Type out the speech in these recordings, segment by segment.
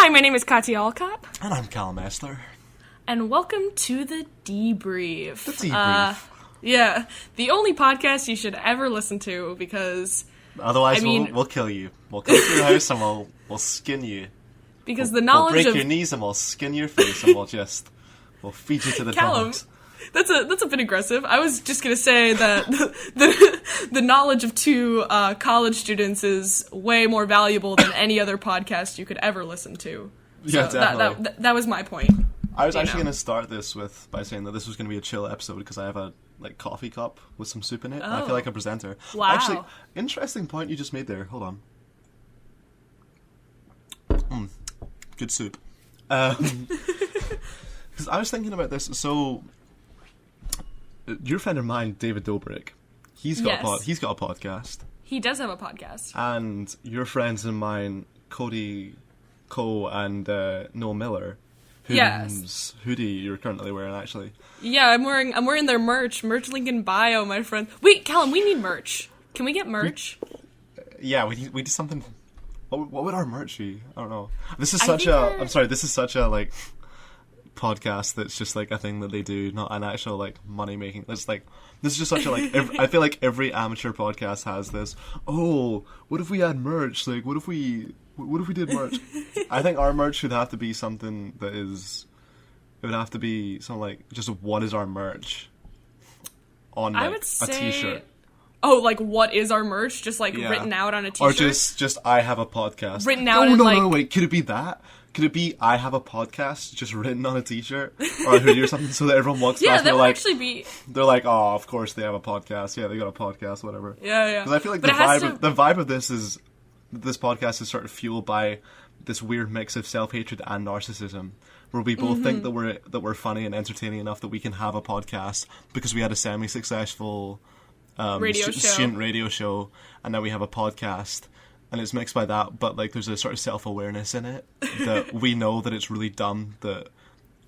Hi, my name is Katja Alcott. And I'm Calum And welcome to the Debrief. The Debrief. Yeah, the only podcast you should ever listen to because... Otherwise, we'll kill you. We'll come to your house and we'll skin you. Because the knowledge we'll break your knees and we'll skin your face and we'll feed you to the dogs. That's a bit aggressive. I was just gonna say that the knowledge of two college students is way more valuable than any other podcast you could ever listen to. So Yeah, definitely. That was my point. I was actually going to start this by saying that this was going to be a chill episode because I have a coffee cup with some soup in it. And I feel like a presenter. Wow. Actually, interesting point you just made there. Hold on. Good soup. Because I was thinking about this. So, your friend of mine, David Dobrik, he's got a podcast. He does have a podcast. And your friends of mine, Cody Coe and Noel Miller, whose hoodie you're currently wearing, actually. Yeah, I'm wearing their merch. Merch link in bio, my friend. Wait, Callum, we need merch. Can we get merch? We need something. What would our merch be? I don't know. This is such a podcast that's just like a thing that they do, not an actual money making. This is just such a I feel like every amateur podcast has this. Oh, what if we had merch? What if we did merch? I think our merch should have to be something that is. It would have to be something just what is our merch on I would say, a t-shirt. Oh, what is our merch? Just written out on a t-shirt? Or just I have a podcast. Written out No, wait, could it be that? Could it be I have a podcast just written on a t-shirt or a hoodie or something so that everyone walks past and that would actually be... They're like, oh, of course they have a podcast. Yeah, they got a podcast, whatever. Yeah. Because I feel like the vibe of this is... This podcast is sort of fueled by this weird mix of self-hatred and narcissism, where we both think that we're funny and entertaining enough that we can have a podcast because we had a semi-successful student radio show, and now we have a podcast, and it's mixed by that, but there's a sort of self-awareness in it that we know that it's really dumb that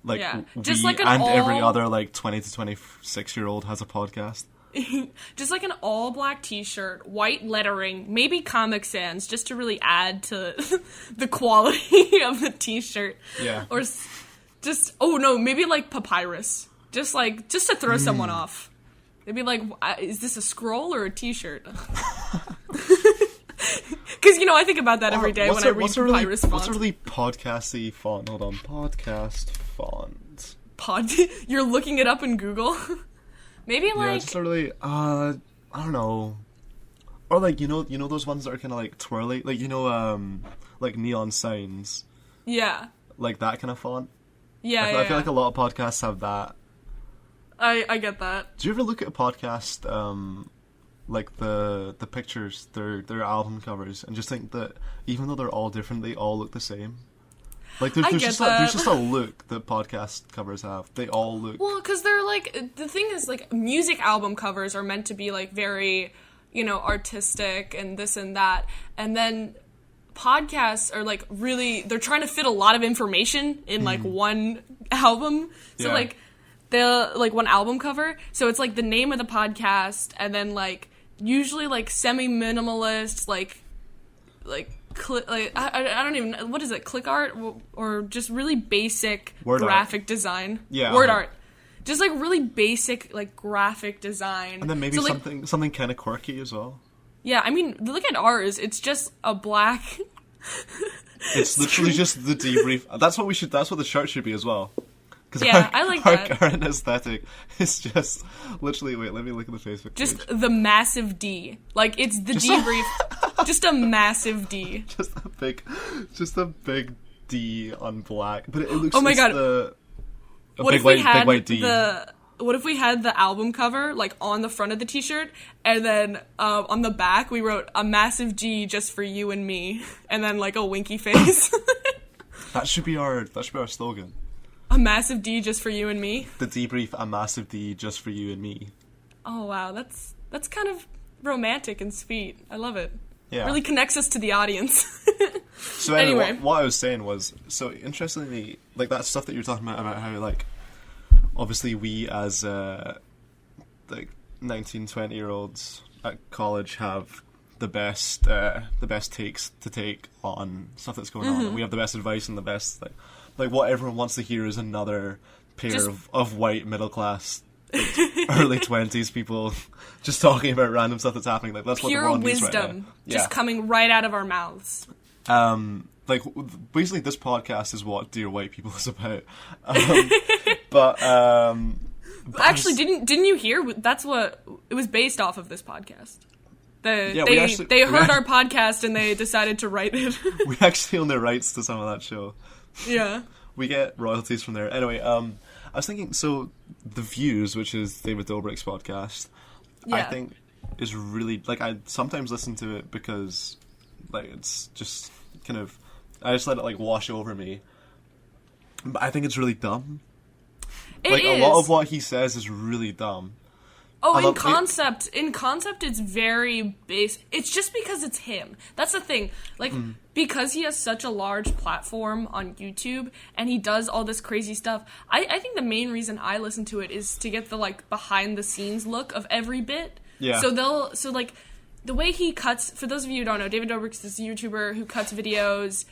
every other 20 to 26 year old has a podcast. Just an all-black t-shirt, white lettering, maybe Comic Sans, just to really add to the quality of the t-shirt. Yeah. Or just, maybe papyrus. Just to throw someone off. They'd be is this a scroll or a t-shirt? Because, I think about that every day when I read papyrus font. What's a really podcasty font? Hold on. Podcast font. You're looking it up in Google? Maybe yeah, just a really, I don't know. Or you know those ones that are kind of twirly? Neon signs. Yeah. That kind of font? Yeah, I feel like a lot of podcasts have that. I get that. Do you ever look at a podcast, the pictures, their album covers, and just think that even though they're all different, they all look the same? There's just a look that podcast covers have. They all look... Well, because they're the thing is, music album covers are meant to be, very, artistic and this and that. And then podcasts are, really... They're trying to fit a lot of information in, one album. So, the one album cover. So it's, the name of the podcast, and then, usually, semi-minimalist, I don't even know, what is it, click art or just really basic graphic design. Yeah, word art, just really basic graphic design, and then maybe something kind of quirky as well. Yeah, I mean, look at ours. It's just a black. It's literally just the debrief. That's what the shirt should be as well. Yeah, I like that. Our current aesthetic is just literally. Wait, let me look at the Facebook page. Just the massive D. It's the debrief. Just a massive D. Just a big D on black. But it looks. Oh my god! Big white D. What if we had the album cover on the front of the t-shirt, and then on the back we wrote a massive D just for you and me, and then a winky face. That should be our slogan. A massive D just for you and me. The debrief, a massive D just for you and me. Oh wow, that's kind of romantic and sweet. I love it. Yeah. Really connects us to the audience. So anyway, what I was saying was, so interestingly, that stuff that you're talking about how obviously we as 19, 20-year-olds at college have best takes to take on stuff that's going on. And we have the best advice and the best like what everyone wants to hear is another pair of white middle class early 20s people just talking about random stuff that's happening. Like that's what the world needs right now. Pure wisdom just coming right out of our mouths. Like basically this podcast is what Dear White People is about. But actually, didn't you hear? That's what it was based off of. This podcast. They heard our podcast and they decided to write it. We actually own the rights to some of that show. Yeah, we get royalties from there. Anyway, I was thinking. So The Views, which is David Dobrik's podcast, I think is really like I sometimes listen to it because like it's just kind of I just let it like wash over me. But I think it's really dumb. A lot of what he says is really dumb. Oh, in concept, it's very base. It's just because it's him. That's the thing. Like, because he has such a large platform on YouTube and he does all this crazy stuff, I think the main reason I listen to it is to get the, like, behind-the-scenes look of every bit. Yeah. So, like, the way he cuts, for those of you who don't know, David Dobrik's this YouTuber who cuts videos.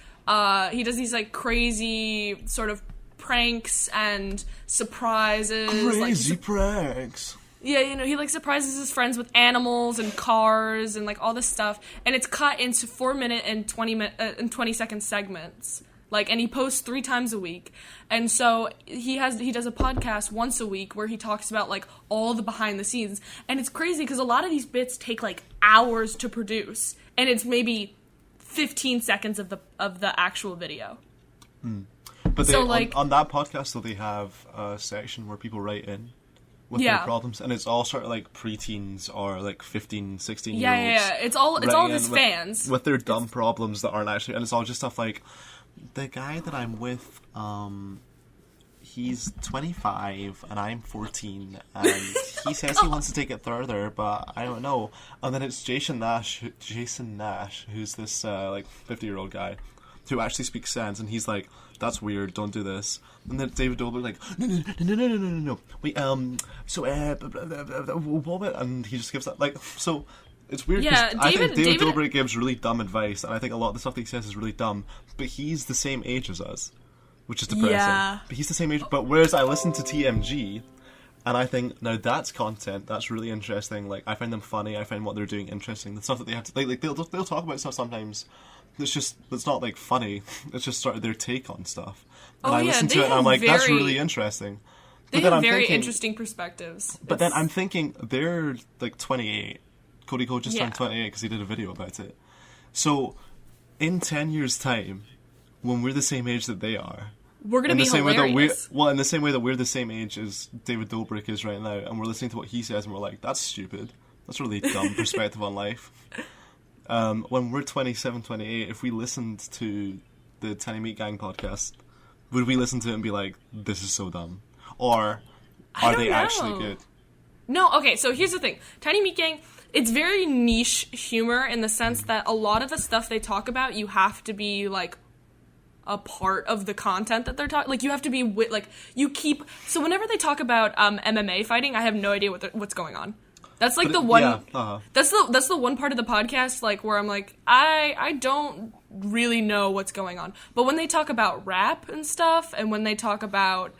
He does these, like, crazy sort of pranks and surprises. Crazy pranks. Yeah, you know, he, like, surprises his friends with animals and cars and, like, all this stuff. And it's cut into 4-minute and 20-second segments. Like, and he posts 3 times a week. And so he does a podcast once a week where he talks about, like, all the behind the scenes. And it's crazy because a lot of these bits take, like, hours to produce. And it's maybe 15 seconds of the actual video. But they, on that podcast, though, they have a section where people write in with their problems, and it's all sort of like preteens or like 15, 16-year-olds. Yeah. It's all of his fans. With their dumb problems that aren't actually... And it's all just stuff like, the guy that I'm with, he's 25 and I'm 14, and he says he wants to take it further, but I don't know. And then it's Jason Nash, who's this like 50-year-old guy who actually speaks sense, and he's like, that's weird, don't do this. And then David Dobrik like, no. Wait, so, and he just gives that, like, so, it's weird because I think David Dobrik gives really dumb advice, and I think a lot of the stuff that he says is really dumb, but he's the same age as us, which is depressing. Yeah. But he's the same age, but whereas I listen to TMG, and I think, now that's content, that's really interesting, like, I find them funny, I find what they're doing interesting, the stuff that they have to, like they'll talk about stuff sometimes it's not like funny. It's just sort of their take on stuff. And I listen to it and I'm like, that's really interesting. They have very interesting perspectives. But then I'm thinking, they're like 28. Cody Cole just turned 28 because he did a video about it. So, in 10 years' time, when we're the same age that they are, we're going to be hilarious. In the same way that we're the same age as David Dobrik is right now, and we're listening to what he says and we're like, that's stupid. That's a really dumb perspective on life. When we're 27, 28, if we listened to the Tiny Meat Gang podcast, would we listen to it and be like, this is so dumb? Or are they actually good? No, okay, so here's the thing. Tiny Meat Gang, it's very niche humor in the sense that a lot of the stuff they talk about, you have to be, like, a part of the content that they're talking. Like, you have to be, so whenever they talk about MMA fighting, I have no idea what's going on. That's like that's the one part of the podcast like where I'm like I don't really know what's going on. But when they talk about rap and stuff, and when they talk about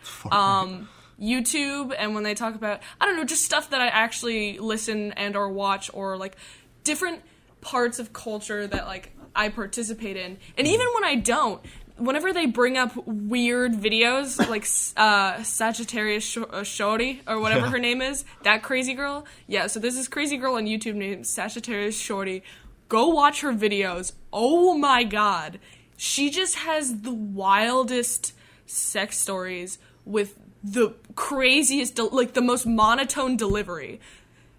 YouTube, and when they talk about I don't know, just stuff that I actually listen and or watch, or like different parts of culture that like I participate in. And even when I don't, whenever they bring up weird videos, like Sagittarius Shorty, or whatever her name is, that crazy girl. Yeah, so there's this crazy girl on YouTube named Sagittarius Shorty. Go watch her videos. Oh my god. She just has the wildest sex stories with the craziest, like the most monotone delivery.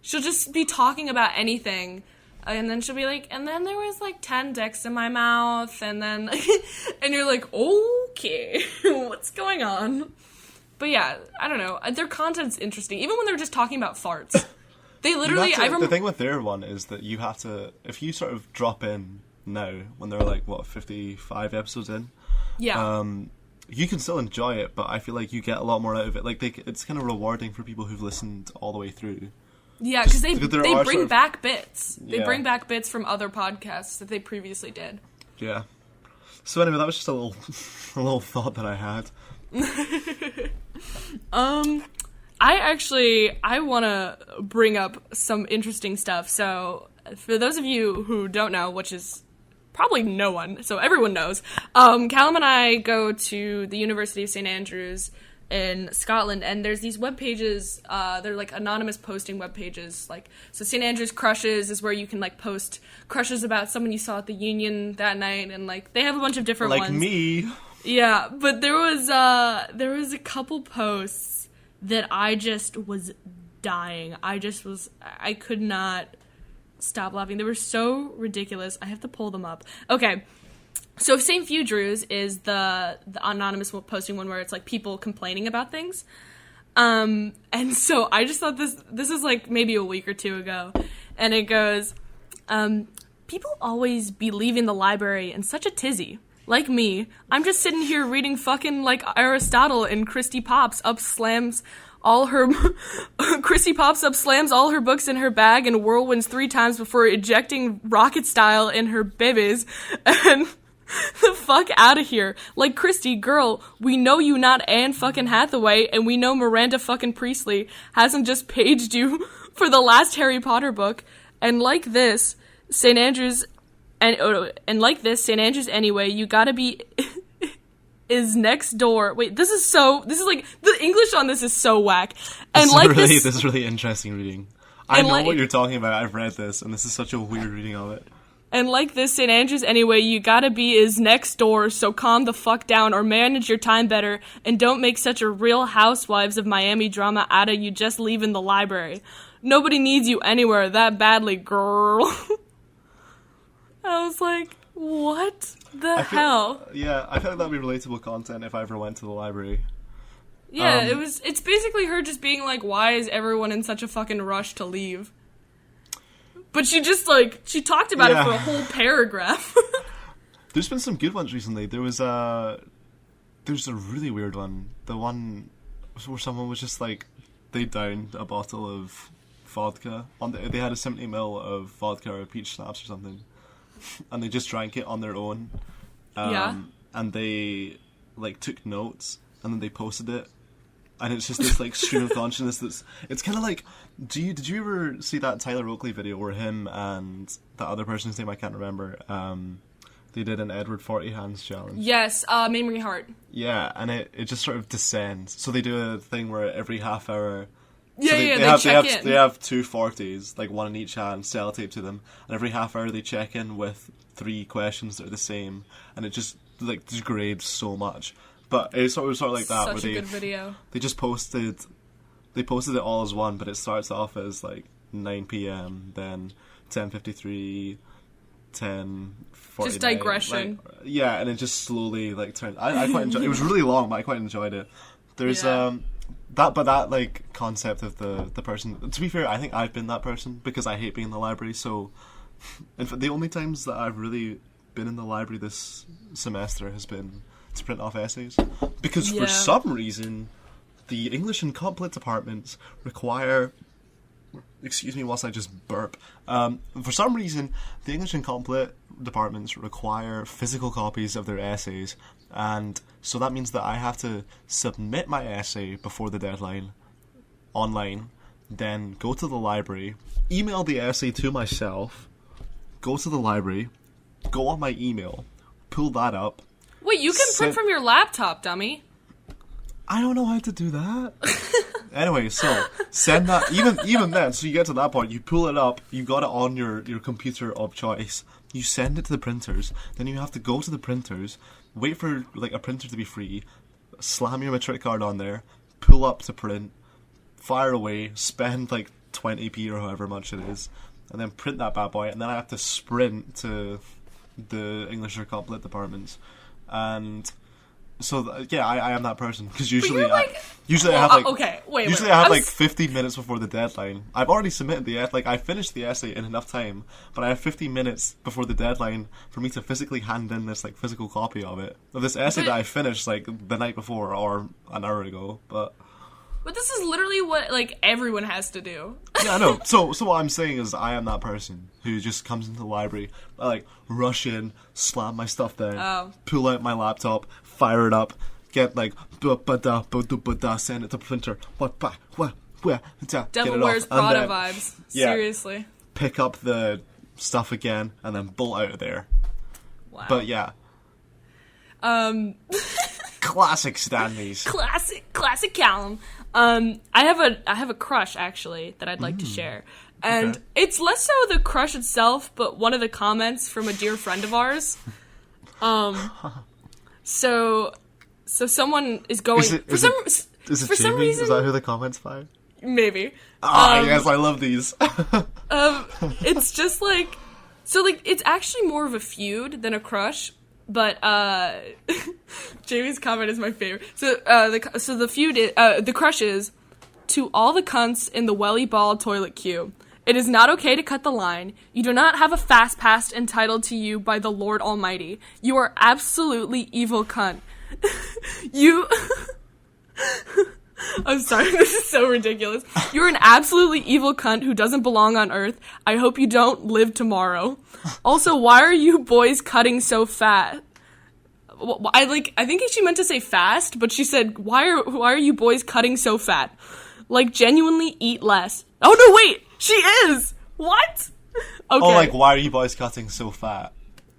She'll just be talking about anything. And then she'll be like, and then there was like 10 dicks in my mouth, and then, and you're like, okay, what's going on? But yeah, I don't know. Their content's interesting, even when they're just talking about farts. They literally, the thing with their one is that you have to, if you sort of drop in now, when they're like, 55 episodes in? Yeah. You can still enjoy it, but I feel like you get a lot more out of it. Like, it's kind of rewarding for people who've listened all the way through. Yeah, because they there bring are sort of- back bits. They Yeah. bring back bits from other podcasts that they previously did. Yeah. So anyway, that was just a little a little thought that I had. I want to bring up some interesting stuff. So, for those of you who don't know, which is probably no one, so everyone knows, Calum and I go to the University of St. Andrews in Scotland, and there's these web pages, they're like anonymous posting web pages, like, so St. Andrews Crushes is where you can like post crushes about someone you saw at the Union that night, and like they have a bunch of different Like ones. me. Yeah, but there was a couple posts that I just was dying. I could not stop laughing. They were so ridiculous. I have to pull them up. Okay. So St. Fewdrews is the anonymous posting one where it's like people complaining about things. And so I just thought this is like maybe a week or two ago. And it goes, people always be leaving the library in such a tizzy. Like me, I'm just sitting here reading fucking like Aristotle, and Christy Pops slams all her books in her bag and whirlwinds 3 times before ejecting rocket style in her bibbies and the fuck out of here. Like, Christy, girl, we know you not Anne fucking Hathaway, and we know Miranda fucking Priestley hasn't just paged you for the last Harry Potter book. And like this, St. Andrews anyway, you gotta be is next door. Wait, this is like, the English on this is so whack. And This is really interesting reading. I know what you're talking about. I've read this, and this is such a weird reading of it. And like this, St. Andrews anyway, you gotta be is next door, so calm the fuck down or manage your time better, and don't make such a Real Housewives of Miami drama outta you just leaving the library. Nobody needs you anywhere that badly, girl. I was like, what the hell? Yeah, I feel like that'd be relatable content if I ever went to the library. Yeah, it's basically her just being like, why is everyone in such a fucking rush to leave? But she just, like, she talked about it for a whole paragraph. There's been some good ones recently. There's a really weird one. The one where someone was just like, they downed a bottle of vodka. They had a 70 ml of vodka or peach schnapps or something. And they just drank it on their own. And they, like, took notes, and then they posted it. And it's just this, like, stream of consciousness it's kind of like, did you ever see that Tyler Oakley video where him and the other person's name I can't remember, they did an Edward 40 hands challenge? Yes, Mamrie Hart. Yeah, and it just sort of descends. So they do a thing where every half hour... They have 2 40s, like one in each hand, sellotape to them, and every half hour they check in with 3 questions that are the same, and it just, like, degrades so much. But it was sort of like that. Such a good video. They just posted it all as one, but it starts off as like 9 p.m, then 10:53, 10:49. Just digression. Like, yeah, and it just slowly like turned. I quite enjoyed. It was really long, but I quite enjoyed it. There's that like concept of the person. To be fair, I think I've been that person because I hate being in the library. So, in fact, the only times that I've really been in the library this semester has been to print off essays, because for some reason the English and Complit departments require, excuse me whilst I just burp, for some reason the English and Complit departments require physical copies of their essays, and so that means that I have to submit my essay before the deadline online, then go to the library, email the essay to myself, go to the library, go on my email, pull that up. Wait, you can print from your laptop, dummy. I don't know how to do that. Anyway, so send that. Even then, so you get to that point, you pull it up, you got it on your computer of choice. You send it to the printers. Then you have to go to the printers, wait for like a printer to be free, slam your matric card on there, pull up to print, fire away, spend like 20p or however much it is, and then print that bad boy. And then I have to sprint to the English or Complit departments. And so I am that person, because usually I have like 15 minutes before the deadline. I've already submitted I finished the essay in enough time, but I have 15 minutes before the deadline for me to physically hand in this like physical copy of this essay that I finished like the night before or an hour ago. But But this is literally what, like, everyone has to do. Yeah, I know. So what I'm saying is I am that person who just comes into the library, I, like, rush in, slam my stuff down, pull out my laptop, fire it up, get, like, send it to printer, Devil Wears Prada vibes. Seriously. Pick up the stuff again, and then bolt out of there. Wow. But, yeah. Classic Stanleys. Classic Calum. I have a crush, actually, that I'd like to share. And it's less so the crush itself, but one of the comments from a dear friend of ours. So someone is going... Is it Jamie? reason... Is that who the comments by? Maybe. Yes, I love these. It's just like... So, like, it's actually more of a feud than a crush, but, Jamie's comment is my favorite. So, the feud is, the crush is, to all the cunts in the welly ball toilet queue, it is not okay to cut the line. You do not have a fast pass entitled to you by the Lord Almighty. You are absolutely evil cunt. You... I'm sorry, this is so ridiculous. You're an absolutely evil cunt who doesn't belong on Earth. I hope you don't live tomorrow. Also, why are you boys cutting so fat? I think she meant to say fast, but she said, why are you boys cutting so fat? Like, genuinely eat less. Oh, no, wait! She is! What? Okay. Oh, like, why are you boys cutting so fat?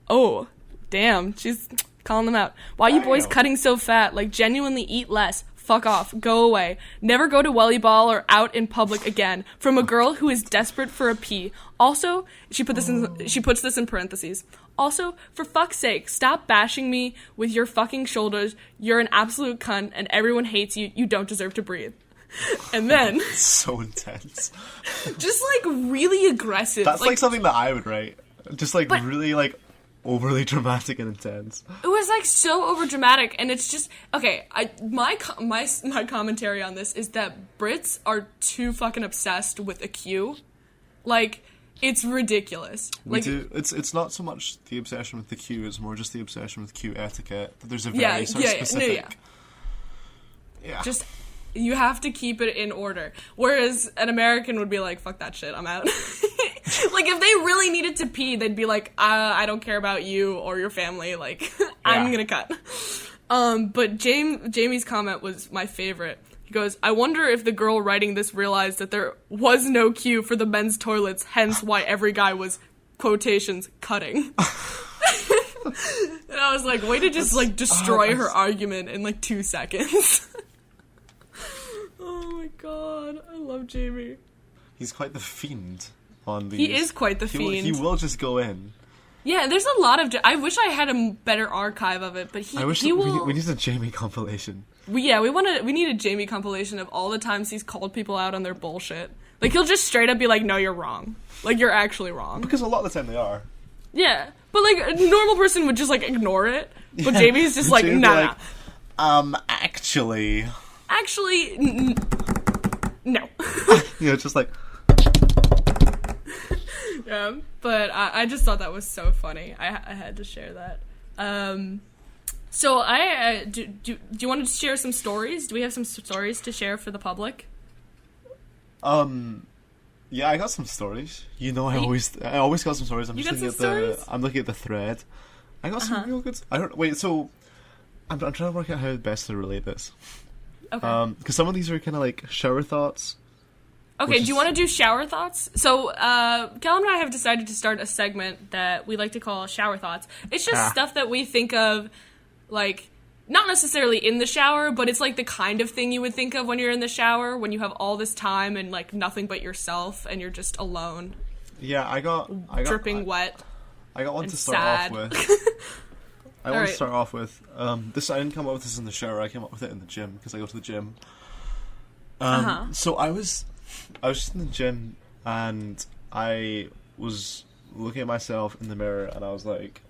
Oh, damn. She's calling them out. Why are you boys cutting so fat? Like, genuinely eat less. Fuck off. Go away. Never go to welly ball or out in public again. From a girl who is desperate for a pee. Also, she puts this in parentheses. Also, for fuck's sake, stop bashing me with your fucking shoulders. You're an absolute cunt and everyone hates you. You don't deserve to breathe. And then... So intense. Just, like, really aggressive. That's, like something that I would write. Just, like, really, like... overly dramatic and intense. It was like so over dramatic, and it's just okay. My commentary on this is that Brits are too fucking obsessed with a queue, like it's ridiculous. We do. It's not so much the obsession with the queue; it's more just the obsession with queue etiquette. There's a very specific. Yeah. Just. You have to keep it in order. Whereas an American would be like, fuck that shit, I'm out. Like, if they really needed to pee, they'd be like, I don't care about you or your family. Like, I'm gonna cut. But Jamie's comment was my favorite. He goes, I wonder if the girl writing this realized that there was no queue for the men's toilets, hence why every guy was, quotations, cutting. And I was like, way to just, like, destroy her argument in, like, 2 seconds. Oh my god, I love Jamie. He's quite the fiend on these. He is quite the fiend. He will just go in. Yeah, there's a lot of... I wish I had a better archive of it, but he will... We need a Jamie compilation. We need a Jamie compilation of all the times he's called people out on their bullshit. Like, he'll just straight up be like, no, you're wrong. Like, you're actually wrong. Because a lot of the time they are. Yeah. But, like, a normal person would just, like, ignore it. But Jamie's just like, nah. Actually... no. Yeah, just like... Yeah, but I just thought that was so funny. I had to share that. So do you want to share some stories? Do we have some stories to share for the public? Yeah, I got some stories. You know, I always got some stories. I'm looking at the thread. I got some real good. So I'm trying to work out how best to relate this. Okay. Because some of these are kind of like shower thoughts. Okay, do you want to do shower thoughts? So, Calum and I have decided to start a segment that we like to call shower thoughts. It's just stuff that we think of, like, not necessarily in the shower, but it's like the kind of thing you would think of when you're in the shower, when you have all this time and, like, nothing but yourself and you're just alone. Yeah, I got dripping wet. I got one to start sad. off with. I want to start off with this. I didn't come up with this in the shower. I came up with it in the gym because I go to the gym. So I was just in the gym and I was looking at myself in the mirror and I was like,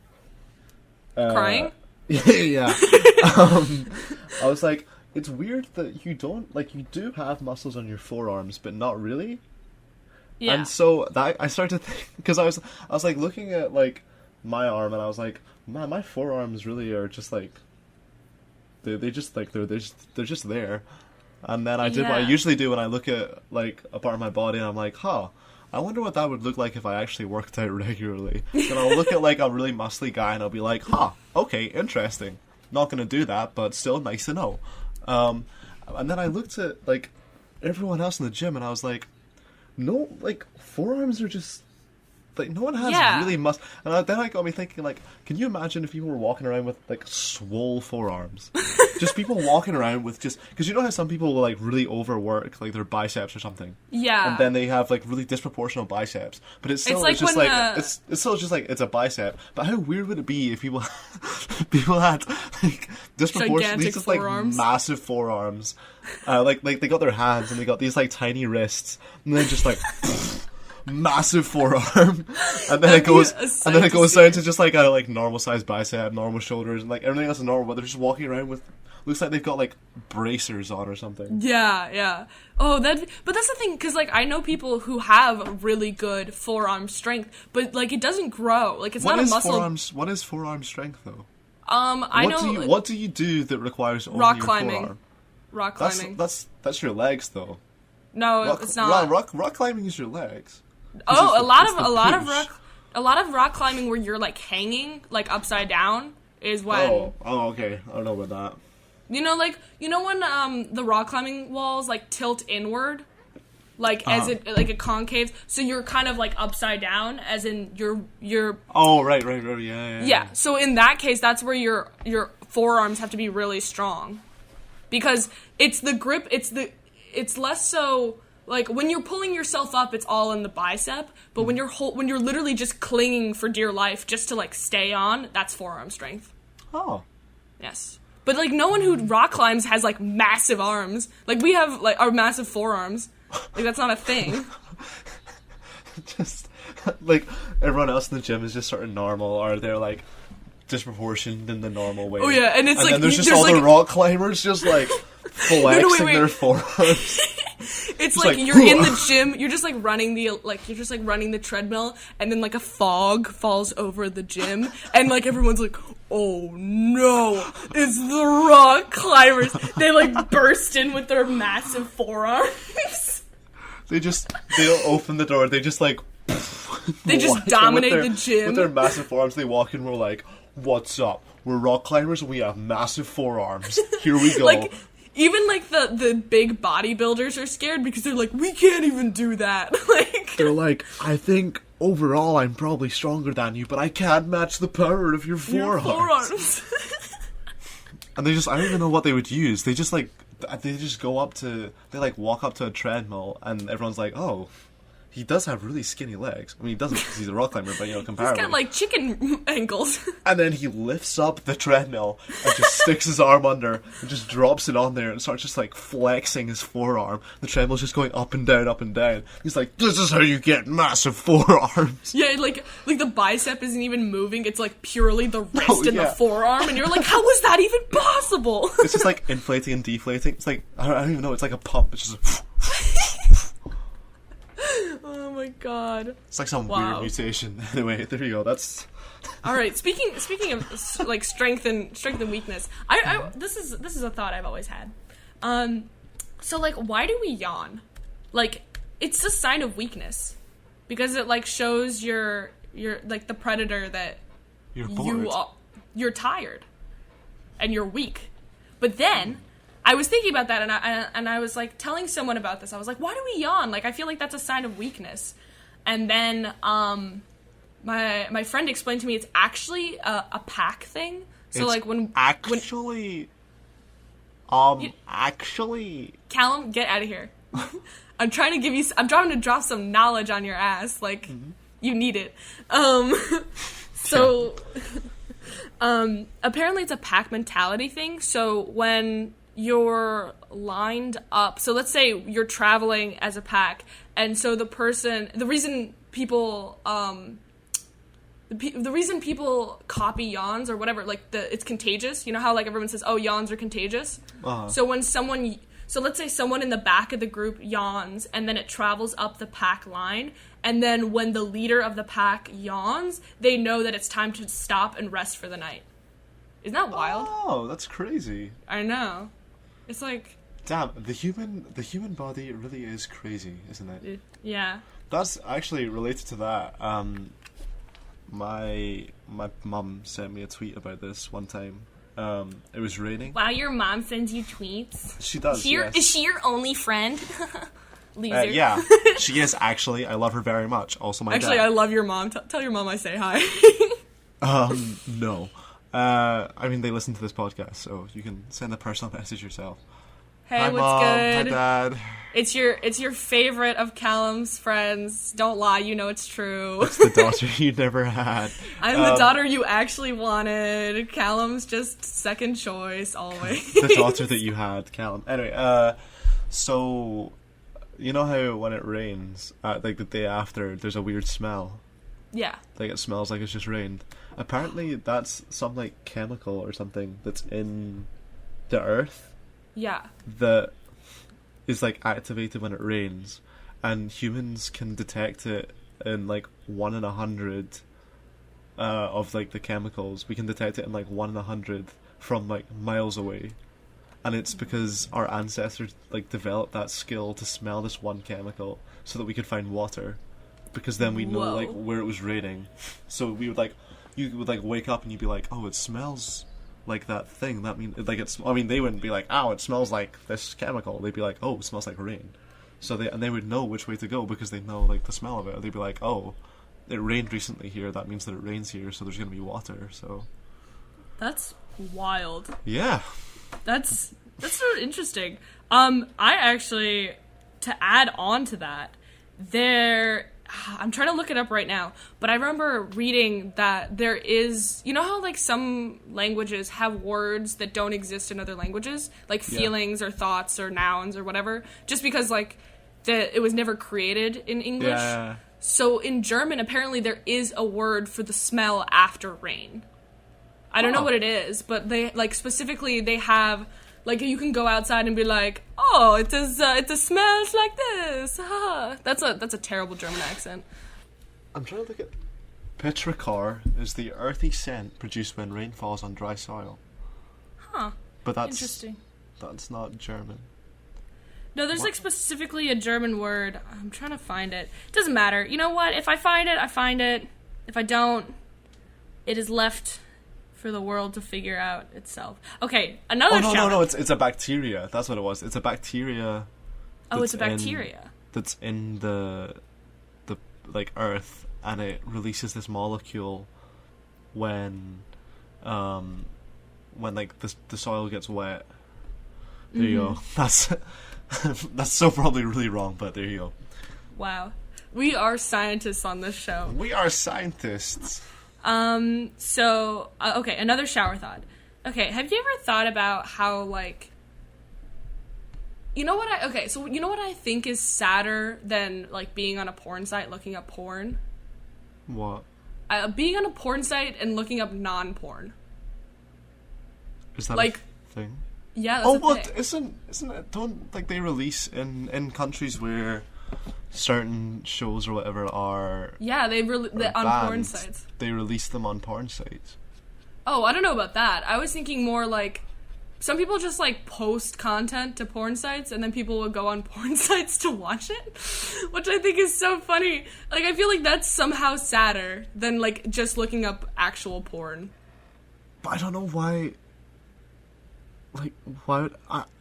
crying. Yeah. I was like, it's weird that you do have muscles on your forearms, but not really. Yeah. And so that I started to think because I was like looking at like my arm and I was like, man, my forearms really are just like they're just there. And then I did what I usually do when I look at, like, a part of my body and I'm like, I wonder what that would look like if I actually worked out regularly. And I'll look at, like, a really muscly guy and I'll be like, okay, interesting. Not gonna do that, but still nice to know. And then I looked at, like, everyone else in the gym and I was like, no, like, forearms are just... Like, no one has really and then it got me thinking, like, can you imagine if people were walking around with, like, swole forearms? Just people walking around with just... Because you know how some people will, like, really overwork, like, their biceps or something? Yeah. And then they have, like, really disproportional biceps. But it's still it's still just, like, it's a bicep. But how weird would it be if people had, like, disproportionately just, like, massive forearms? Like, they got their hands and they got these, like, tiny wrists. And then just, like... massive forearm, and then it goes down to just like a normal sized bicep, normal shoulders, and like everything else is normal, but they're just walking around with looks like they've got like bracers on or something. Yeah. Oh, but that's the thing, because like I know people who have really good forearm strength, but like it doesn't grow. Like it's not a muscle. What is forearm strength though? What do you do that requires only rock your climbing? Forearm? Rock climbing. That's your legs though. No, it's not. Rock climbing is your legs. A lot of rock climbing where you're like hanging like upside down is when. Oh, okay. I don't know about that. You know when the rock climbing walls like tilt inward, like as it like a concave, so you're kind of like upside down, as in you're. Oh right, yeah. Yeah. So in that case, that's where your forearms have to be really strong, because it's the grip. It's less so. Like, when you're pulling yourself up, it's all in the bicep, but when you're literally just clinging for dear life just to, like, stay on, that's forearm strength. Oh. Yes. But, like, no one who rock climbs has, like, massive arms. Like, we have, like, our massive forearms. Like, that's not a thing. Just, like, everyone else in the gym is just sort of normal, or they're, like, disproportioned in the normal way. Oh, yeah, and it's, and like... then there's just all the rock climbers just, like, flexing their forearms. It's like you're in the gym, you're just like running the treadmill, and then like a fog falls over the gym, and like everyone's like, oh no, it's the rock climbers. They like burst in with their massive forearms. They don't open the door, they just like they just dominate the gym. With their massive forearms, they walk in, we're like, what's up? We're rock climbers and we have massive forearms. Here we go. Like, even, like, the big bodybuilders are scared because they're like, we can't even do that. Like, they're like, I think overall I'm probably stronger than you, but I can't match the power of your forearms. And I don't even know what they would use. They just, like, walk up to a treadmill, and everyone's like, oh, he does have really skinny legs. I mean, he doesn't because he's a rock climber, but, comparatively. He's got, like, chicken ankles. And then he lifts up the treadmill and just sticks his arm under and just drops it on there and starts just, like, flexing his forearm. The treadmill's just going up and down, up and down. He's like, this is how you get massive forearms. Yeah, like the bicep isn't even moving. It's, like, purely the wrist and the forearm. And you're like, how was that even possible? It's just, like, inflating and deflating. It's like, I don't even know. It's like a pump. It's just oh my god. It's like some weird mutation. Anyway, there you go. That's all right. Speaking of like strength and weakness, this is a thought I've always had. So like, why do we yawn? Like, it's a sign of weakness because it like shows you're like the predator that you're tired and you're weak. But then I was thinking about that, and I was like telling someone about this. I was like, "Why do we yawn? Like, I feel like that's a sign of weakness." And then my friend explained to me it's actually a pack thing. So it's like actually, Calum, get out of here. I'm trying to drop some knowledge on your ass. Like, you need it. So apparently it's a pack mentality thing. So when you're lined up, so let's say you're traveling as a pack, and so the reason people copy yawns or whatever, like it's contagious. You know how like everyone says, oh, yawns are contagious? Uh-huh. So let's say someone in the back of the group yawns, and then it travels up the pack line, and then when the leader of the pack yawns, they know that it's time to stop and rest for the night. Isn't that wild? Oh, that's crazy. I know. It's like... Damn, the human body really is crazy, isn't it? Yeah. That's actually related to that. My mum sent me a tweet about this one time. It was raining. Wow, your mom sends you tweets? She does, yes. Is she your only friend? Loser. Yeah, she is actually. I love her very much. Also, my actually, dad. I love your mom. Tell your mom I say hi. No. I mean, they listen to this podcast, so you can send a personal message yourself. Hey, hi, what's Mom. good? Hi, Dad. It's your favorite of Calum's friends. Don't lie, you know it's true. It's the daughter you never had. I'm the daughter you actually wanted. Callum's just second choice, always. The daughter that you had, Calum. Anyway, so, you know how when it rains, like the day after, there's a weird smell? Yeah. Like it smells like it's just rained. Apparently that's some like chemical or something that's in the earth. Yeah. That is like activated when it rains, and humans can detect it in like 1 in 100 of like the chemicals. We can detect it in like 1 in 100 from like miles away, and it's because our ancestors like developed that skill to smell this one chemical so that we could find water, because then we know like where it was raining. So we would like, you would like wake up and you'd be like, oh, it smells like that thing. That means like it's. I mean, they wouldn't be like, oh, it smells like this chemical. They'd be like, oh, it smells like rain. So they would know which way to go because they know like the smell of it. They'd be like, oh, it rained recently here. That means that it rains here, so there's gonna be water. So that's wild. Yeah, that's so interesting. I actually, to add on to that, I'm trying to look it up right now, but I remember reading that there is, you know how like some languages have words that don't exist in other languages, like feelings or thoughts or nouns or whatever, just because like it was never created in English. Yeah. So in German, apparently there is a word for the smell after rain. I don't know what it is, but they like specifically they have. Like, you can go outside and be like, oh, it smells like this. That's a terrible German accent. I'm trying to look at... Petrichor is the earthy scent produced when rain falls on dry soil. Huh. But that's... Interesting. That's not German. No, there's like specifically a German word. I'm trying to find it. Doesn't matter. You know what? If I find it, I find it. If I don't, it is left for the world to figure out itself. Okay, another shout. No, it's a bacteria. That's what it was. It's a bacteria. Oh, it's a bacteria. That's in the like earth, and it releases this molecule when like the soil gets wet. There you go. That's so probably really wrong, but there you go. Wow. We are scientists on this show. We are scientists. Okay, another shower thought. Okay, have you ever thought about how, like, you know what I think is sadder than, like, being on a porn site looking up porn? What? Being on a porn site and looking up non-porn. Is that like, a thing? Yeah, that's a thing. Isn't it, don't, like, they release in countries where certain shows or whatever are on porn sites. They release them on porn sites. Oh, I don't know about that. I was thinking more like some people just like post content to porn sites and then people will go on porn sites to watch it, which I think is so funny. Like I feel like that's somehow sadder than like just looking up actual porn. But I don't know why. Like why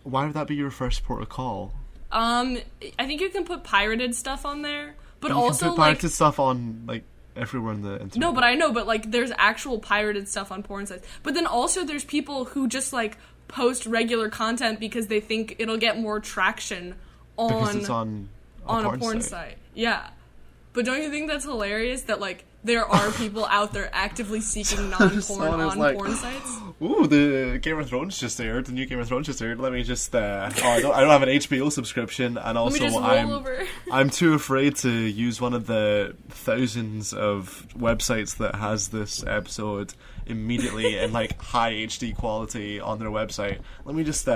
would that be your first port of call? I think you can put pirated stuff on there, but you also can put pirated stuff on like everywhere on the internet. No, but I know, but like there's actual pirated stuff on porn sites. But then also there's people who just like post regular content because they think it'll get more traction because it's on a porn site. Yeah. But don't you think that's hilarious that like there are people out there actively seeking non-porn on like, porn sites? Ooh, the Game of Thrones just aired. The new Game of Thrones just aired. Let me just. I don't have an HBO subscription, and also I'm too afraid to use one of the thousands of websites that has this episode immediately in like high HD quality on their website. Let me just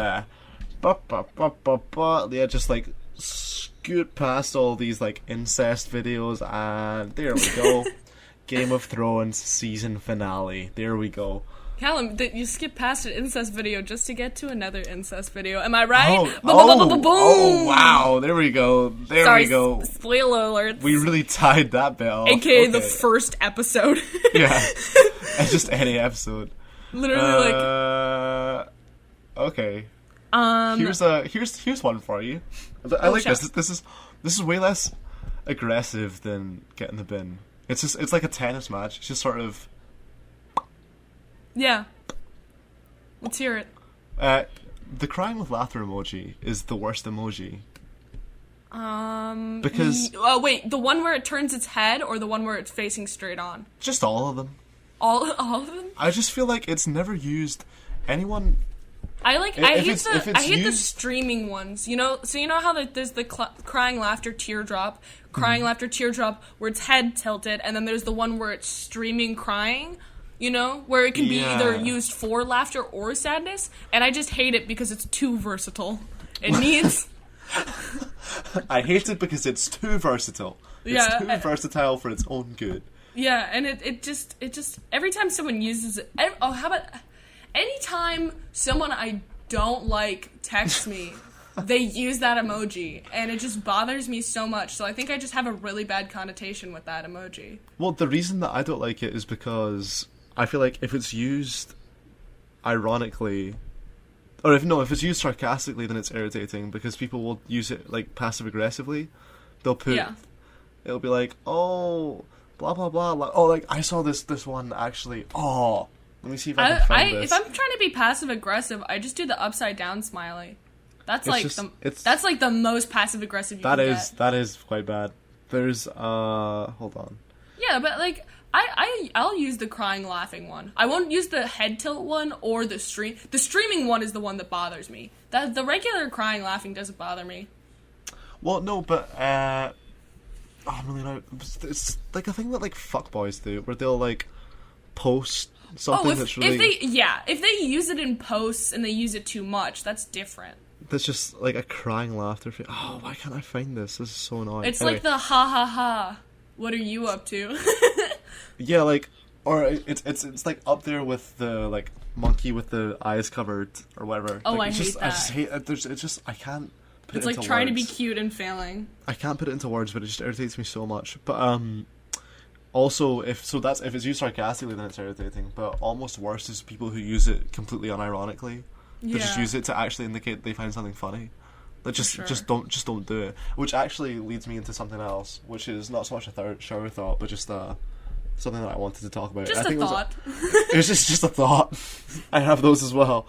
just like scoot past all these like incest videos, and there we go. Game of Thrones season finale. There we go. Calum, you skipped past an incest video just to get to another incest video. Am I right? Oh, wow. There we go. Sorry, we go. Spoiler alert. We really tied that bit off. AKA the first episode. Yeah. It's just any episode. Literally, like... Okay. Here's one for you. I like this. This is way less aggressive than Get in the Bin. It's like a tennis match. It's just sort of... Yeah. Let's hear it. The crying with laughter emoji is the worst emoji. Because... wait, the one where it turns its head or the one where it's facing straight on? Just all of them. All of them? I just feel like it's never used... Anyone... I hate the streaming ones. You know, so you know how there's the crying laughter teardrop, laughter teardrop where it's head tilted, and then there's the one where it's streaming crying, you know, where it can be either used for laughter or sadness, and I just hate it because it's too versatile. It needs... I hate it because it's too versatile. It's too versatile for its own good. Yeah, and it just every time someone uses it... how about... Anytime someone I don't like texts me, they use that emoji, and it just bothers me so much. So I think I just have a really bad connotation with that emoji. Well, the reason that I don't like it is because I feel like if it's used ironically, or if it's used sarcastically, then it's irritating because people will use it like passive aggressively. They'll put, it'll be like, oh, blah blah blah. Oh, like I saw this one actually. Oh. Let me see if I can find this. If I'm trying to be passive aggressive, I just do the upside down smiley. That's that's like the most passive aggressive you can get. That is quite bad. There's hold on. Yeah, but like I'll use the crying laughing one. I won't use the head tilt one or the stream. The streaming one is the one that bothers me. The regular crying laughing doesn't bother me. Well, no, but I'm really not. It's like a thing that like fuckboys do, where they'll like post something that's really... If they use it in posts and they use it too much, that's different. That's just like a crying laughter. Oh, why can't I find this? This is so annoying. It's anyway. Like the ha ha ha. What are you up to? Yeah, like, or it's like up there with the like monkey with the eyes covered or whatever. Oh, like, I hate that. I just hate it. It's just I can't. It's like trying to be cute and failing. I can't put it into words, but it just irritates me so much. But also, if it's used sarcastically, then it's irritating. But almost worse is people who use it completely unironically. They just use it to actually indicate they find something funny. That just don't do it. Which actually leads me into something else, which is not so much a shower thought, but just something that I wanted to talk about. Just a thought. It was just a thought. I have those as well.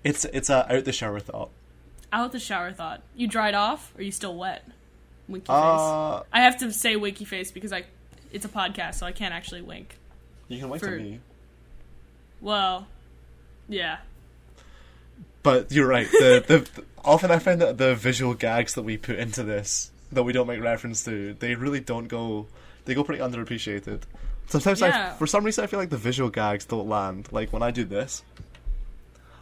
It's a out the shower thought. Out the shower thought. You dried off, or are you still wet? Winky face. I have to say winky face because it's a podcast, so I can't actually wink. You can wink at me. Well, yeah. But you're right. Often I find that the visual gags that we put into this, that we don't make reference to, they really don't go... They go pretty underappreciated. Sometimes for some reason I feel like the visual gags don't land. Like when I do this...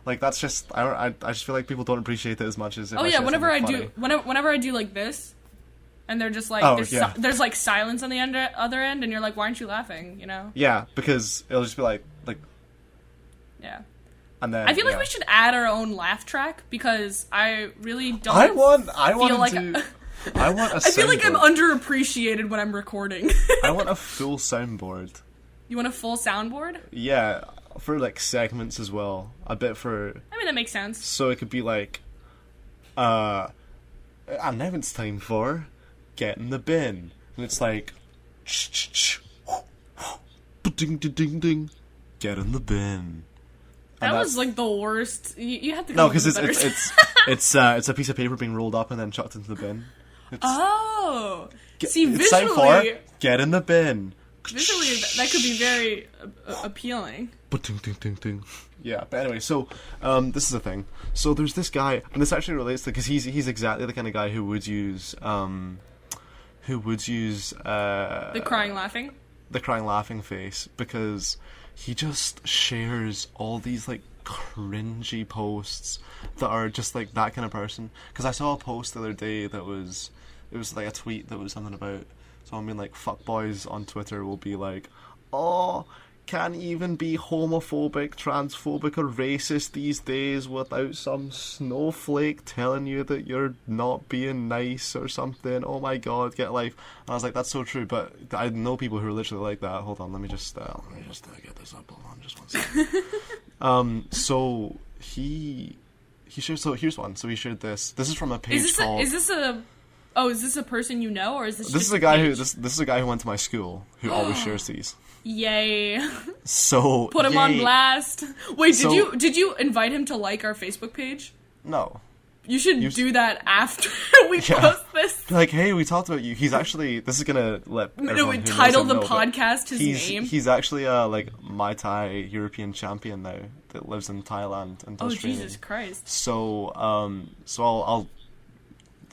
Like that's just... I just feel like people don't appreciate it as much as... whenever I do like this... And they're just like, there's like silence on the other end, and you're like, why aren't you laughing, you know? Yeah, because it'll just be like... Yeah. And then, I feel like we should add our own laugh track, because I really don't I want a I feel like I'm underappreciated when I'm recording. I want a full soundboard. You want a full soundboard? Yeah, for like segments as well. A bit for... I mean, that makes sense. So it could be like... and now it's time for... Get in the bin. And it's like... Ding ding ding ding. Get in the bin. That was like the worst. You have to. No, because it's a piece of paper being rolled up and then chucked into the bin. See, visually, it's time for get in the bin. Visually, that could be very appealing. Ding ding ding ding. Yeah, but anyway, so this is a thing. So there's this guy, and this actually relates to because he's exactly the kind of guy who would use the crying laughing face, because he just shares all these like cringy posts that are just like that kind of person. Because I saw a post the other day that was like a tweet that was something about someone being like, fuckboys on Twitter will be like, oh, can't even be homophobic, transphobic, or racist these days without some snowflake telling you that you're not being nice or something. Oh my god, get a life. And I was like, that's so true, but I know people who are literally like that. Hold on, let me just get this up. Hold on, just one second. So he shared, so here's one. So he shared this. This is from a page called... Is this a person you know, or is this This just is a guy who this is a guy who went to my school who always shares these. Yay. So put him on blast. Wait, did you invite him to like our Facebook page? No. You should do that after we post this. Like, hey, we talked about you. He's actually, this is gonna let everyone who title knows him the know, podcast his name. He's actually like Muay Thai European champion now that lives in Thailand and does training. Jesus Christ. So I'll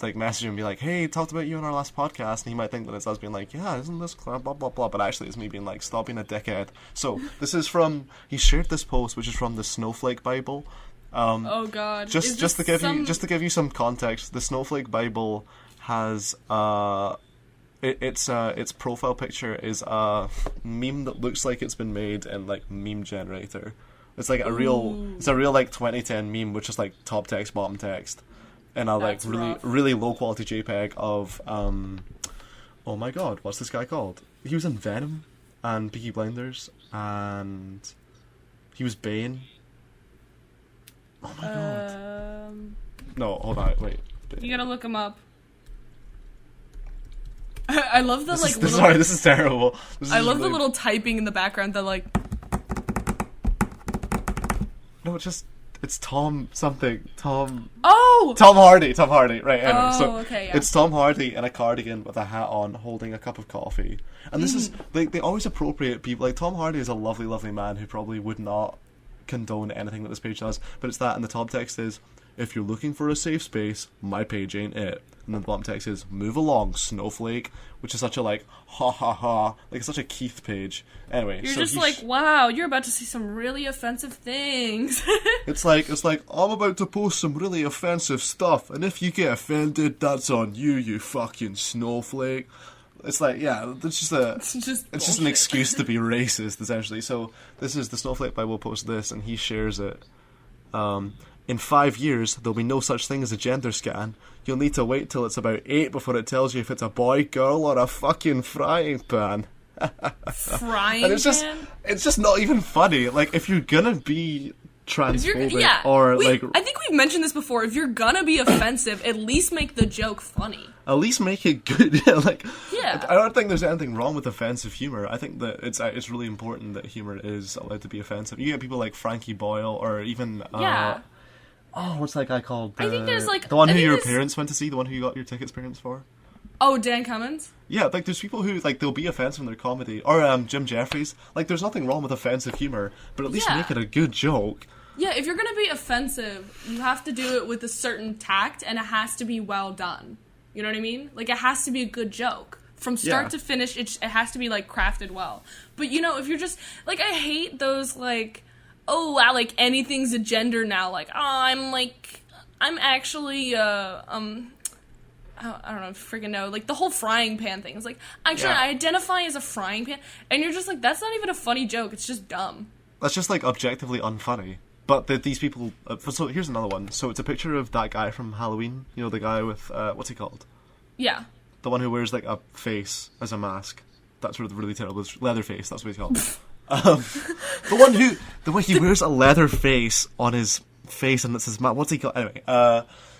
like message him and be like, hey, talked about you on our last podcast, and he might think that it's us being like, yeah, isn't this blah blah blah, but actually it's me being like, stop being a dickhead. So this is from, he shared this post, which is from the Snowflake Bible. Oh god. Just to give you some context, the Snowflake Bible has its profile picture is a meme that looks like it's been made in like meme generator. It's like a real like 2010 meme, which is like top text, bottom text. And a like really low quality JPEG of oh my god, what's this guy called? He was in Venom and Peaky Blinders, and he was Bane. Oh my god. No, hold on, wait. You gotta look him up. I love the Sorry, this is terrible. I love the little typing in the background that like. No, it's Tom something. Tom Hardy. Right, anyway. Okay, yeah. It's Tom Hardy in a cardigan with a hat on, holding a cup of coffee. And this is, they always appropriate people. Like, Tom Hardy is a lovely, lovely man who probably would not condone anything that this page does. But it's that, and the top text is, if you're looking for a safe space, my page ain't it. And then the bottom text is, move along, snowflake. Which is such a, like, ha ha ha. Like, such a Keith page. Anyway, you're just like, wow, you're about to see some really offensive things. It's like, I'm about to post some really offensive stuff, and if you get offended, that's on you, you fucking snowflake. It's like, yeah, it's just an excuse to be racist, essentially. So this is the Snowflake Bible post this, and he shares it. In 5 years, there'll be no such thing as a gender scan. You'll need to wait till it's about 8 before it tells you if it's a boy, girl, or a fucking frying pan. Frying and pan? It's just not even funny. Like, if you're gonna be transphobic I think we've mentioned this before. If you're gonna be offensive, at least make the joke funny. At least make it good. Yeah. I don't think there's anything wrong with offensive humor. I think that it's really important that humor is allowed to be offensive. You get people like Frankie Boyle, or even what's that guy called? I think there's like the one who your parents went to see, the one who you got your tickets parents for. Oh, Dan Cummins? Yeah, like, there's people who, like, they'll be offensive in their comedy. Or, Jim Jeffries. Like, there's nothing wrong with offensive humor, but at least make it a good joke. Yeah, if you're gonna be offensive, you have to do it with a certain tact, and it has to be well done. You know what I mean? Like, it has to be a good joke. From start to finish, it has to be, like, crafted well. But, you know, if you're just... Like, I hate those, like... Oh, wow, like, anything's a gender now. Like, I'm actually, I don't know, freaking know. Like, the whole frying pan thing. It's like, actually, I identify as a frying pan. And you're just like, that's not even a funny joke. It's just dumb. That's just, like, objectively unfunny. But these people... so here's another one. So it's a picture of that guy from Halloween. You know, the guy with... what's he called? Yeah. The one who wears, like, a face as a mask. That's really terrible. It's Leatherface, that's what he's called. The one he wears a leather face on his face, and that's his mask. What's he called? Anyway,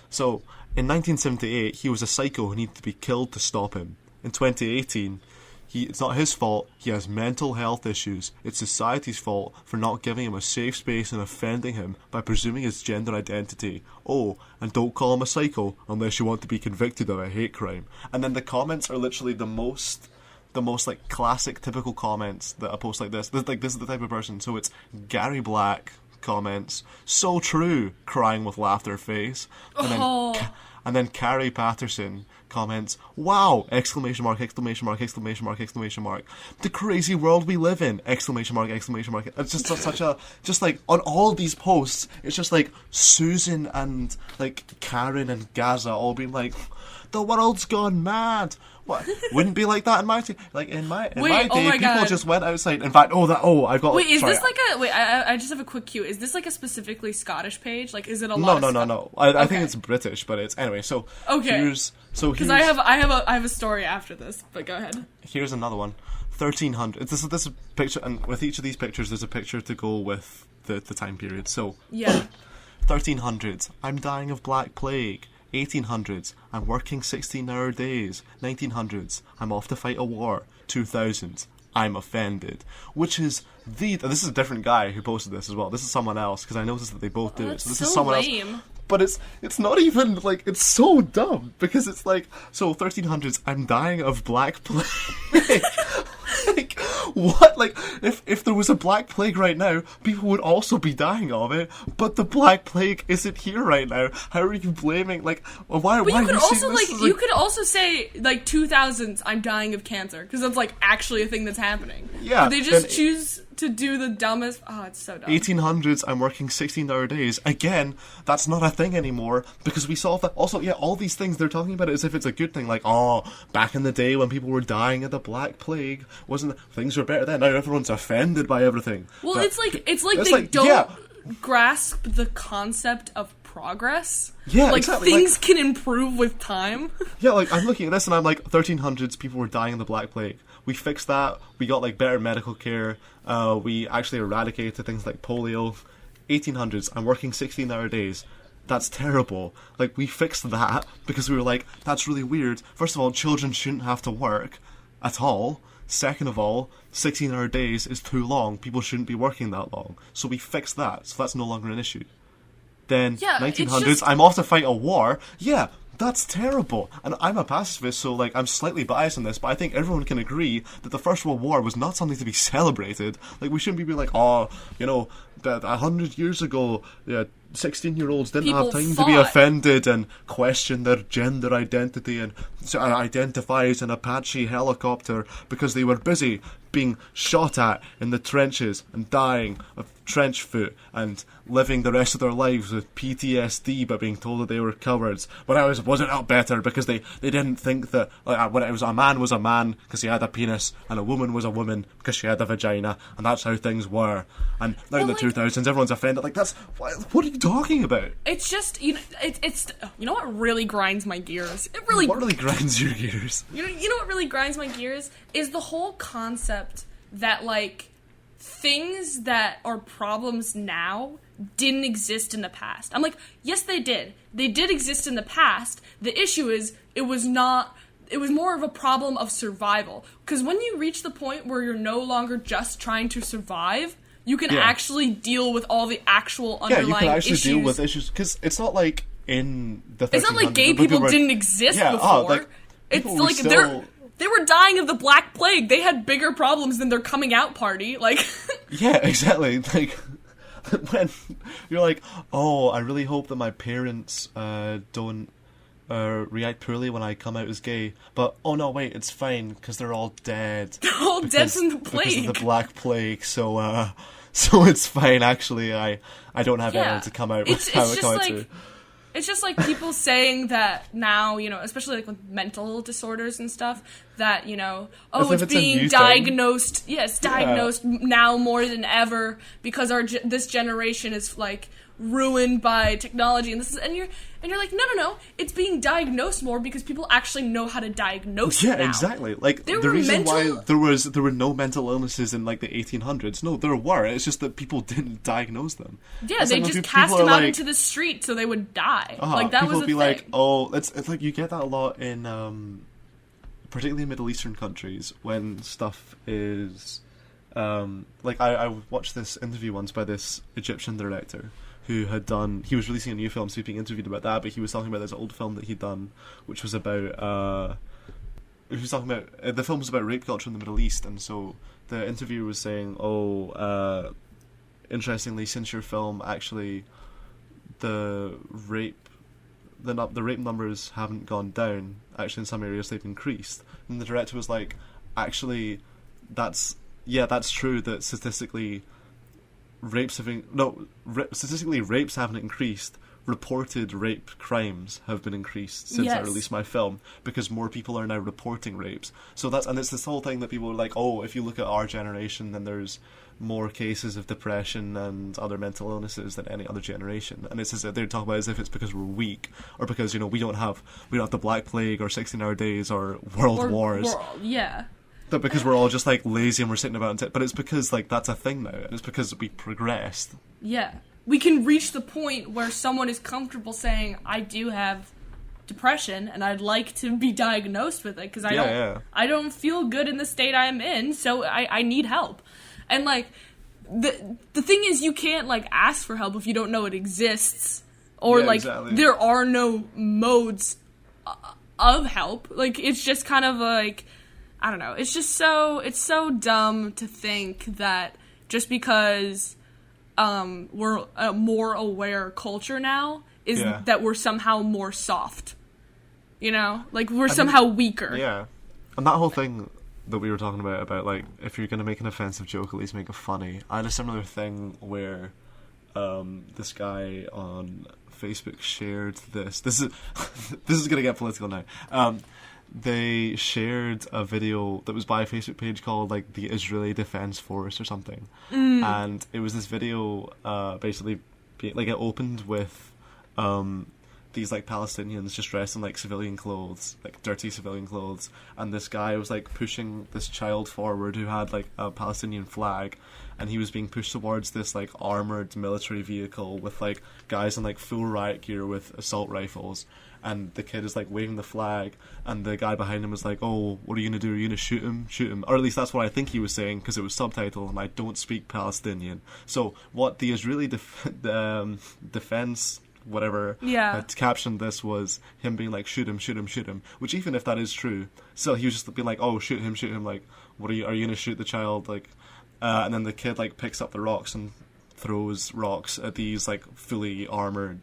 so... In 1978, he was a psycho who needed to be killed to stop him. In 2018, it's not his fault, he has mental health issues. It's society's fault for not giving him a safe space and offending him by presuming his gender identity. Oh, and don't call him a psycho unless you want to be convicted of a hate crime. And then the comments are literally the most like classic, typical comments that a post like this. This is the type of person. So it's Gary Black comments, so true, crying with laughter face. And And then Carrie Patterson comments, "Wow! Exclamation mark! Exclamation mark! Exclamation mark! Exclamation mark! The crazy world we live in! Exclamation mark! Exclamation mark!" It's just such a, just like on all these posts, it's just like Susan and like Karen and Gaza all being like, "The world's gone mad." What? Wouldn't be like that in my like in my day. People God. just went outside. In fact, I've got. Wait, is sorry. this like a wait? I just have a quick cue. Is this like a specifically Scottish page? Like, is it a lot? No. I think it's British, but it's anyway. So because I have a story after this, but go ahead. Here's another one. 1300. This is a picture, and with each of these pictures, there's a picture to go with the time period. So yeah, 1300s. I'm dying of Black Plague. 1800s, I'm working 16-hour days. 1900s, I'm off to fight a war. 2000s, I'm offended. Which is this is a different guy who posted this as well. This is someone else, because I noticed that they both do it. So this is someone lame. else. But it's not even, like, it's so dumb, because it's like, so 1300s, I'm dying of Black Plague. Like, what? Like, if there was a Black Plague right now, people would also be dying of it, but the Black Plague isn't here right now. How are you blaming, like, why But why you could are you also, saying this like, is, you could also say, like, 2000s, I'm dying of cancer, because that's, like, actually a thing that's happening. Yeah. But they just choose to do the dumbest, it's so dumb. 1800s, I'm working 16-hour days. Again, that's not a thing anymore, because we solved that. Also, yeah, all these things, they're talking about it as if it's a good thing, like, back in the day when people were dying of the Black Plague, things were better then, now everyone's offended by everything. Well, But it's like they don't grasp the concept of progress. Yeah, like, exactly. Things can improve with time. Yeah, like, I'm looking at this and I'm like, 1300s, people were dying of the Black Plague. We fixed that, we got, like, better medical care, we actually eradicated things like polio. 1800s, I'm working 16-hour days. That's terrible. Like, we fixed that because we were like, that's really weird. First of all, children shouldn't have to work at all. Second of all, 16-hour days is too long. People shouldn't be working that long. So we fixed that, so that's no longer an issue. Then, 1900s, I'm off to fight a war. Yeah, that's terrible. And I'm a pacifist, so, like, I'm slightly biased on this, but I think everyone can agree that the First World War was not something to be celebrated. Like, we shouldn't be like, 100 years ago, 16-year-olds didn't have time to be offended and question their gender identity and identify as an Apache helicopter because they were busy being shot at in the trenches and dying of trench foot and living the rest of their lives with PTSD but being told that they were cowards. But wasn't that better because they didn't think that when it was a man was a man because he had a penis and a woman was a woman because she had a vagina, and that's how things were. And now in the 2000s everyone's offended. Like, that's what are you talking about? It's just, it's you know what really grinds my gears? What really grinds your gears? You know what really grinds my gears is the whole concept that, like, things that are problems now didn't exist in the past. I'm like, yes, they did. They did exist in the past. The issue is it was more of a problem of survival. Because when you reach the point where you're no longer just trying to survive, you can actually deal with all the actual underlying issues. Yeah, you can actually deal with issues. Because it's not like in the 1300s... It's not like gay people didn't exist before. It's like they were dying of the Black Plague. They had bigger problems than their coming out party. Like, yeah, exactly. Like, when you're like, I really hope that my parents don't react poorly when I come out as gay. But no, wait, it's fine because they're all dead. They're all dead from the plague. Because of the Black Plague. So it's fine. Actually, I don't have anyone to come out with. It's just like people saying that now, especially like with mental disorders and stuff, that, it's being diagnosed. Yes, diagnosed now more than ever because this generation is like ruined by technology and you're like, no, it's being diagnosed more because people actually know how to diagnose it now. Yeah, exactly. Like, the reason why there were no mental illnesses in, like, the 1800s, no, there were, it's just that people didn't diagnose them. Yeah, they just cast them out into the street so they would die. Like, that was a thing. Like, it's like, you get that a lot in, particularly in Middle Eastern countries, when stuff is, like, I watched this interview once by this Egyptian director, he was releasing a new film, so he was being interviewed about that, but he was talking about this old film that he'd done, which was about, the film was about rape culture in the Middle East, and so the interviewer was saying, interestingly, since your film, actually, the rape the rape numbers haven't gone down. Actually, in some areas they've increased. And the director was like, actually, that's true that statistically rapes haven't increased. Reported rape crimes have been increased since I released my film, because more people are now reporting rapes. So it's this whole thing that people are like, oh, if you look at our generation, then there's more cases of depression and other mental illnesses than any other generation. And it's as if they're talking about as if it's because we're weak, or because, you know, we don't have the Black Plague or 16-hour days or world wars. But because we're all just like lazy and we're sitting about it. But it's because like that's a thing now, and it's because we progressed. Yeah. We can reach the point where someone is comfortable saying, I do have depression and I'd like to be diagnosed with it because I don't feel good in the state I'm in, so I need help. And like the thing is, you can't like ask for help if you don't know it exists, or there are no modes of help. Like, it's just kind of like, I don't know, it's so dumb to think that just because we're a more aware culture now is that we're somehow more soft, you know, like we're somehow weaker. And that whole thing that we were talking about like, if you're going to make an offensive joke, at least make it funny. I had a similar thing where this guy on Facebook shared this is going to get political now. They shared a video that was by a Facebook page called like the Israeli Defense Force or something, and it was this video basically like, it opened with these like Palestinians just dressed in like civilian clothes, like dirty civilian clothes, and this guy was like pushing this child forward who had like a Palestinian flag, and he was being pushed towards this like armored military vehicle with like guys in like full riot gear with assault rifles. And the kid is like waving the flag, and the guy behind him is like, oh, what are you going to do? Are you going to shoot him? Shoot him. Or at least that's what I think he was saying, because it was subtitled, and I don't speak Palestinian. So what the Israeli defense, whatever, had captioned this was him being like, shoot him, shoot him, shoot him. Which, even if that is true, still he was just being like, oh, shoot him, like, what are you going to shoot the child? Like, and then the kid like picks up the rocks and throws rocks at these like fully armored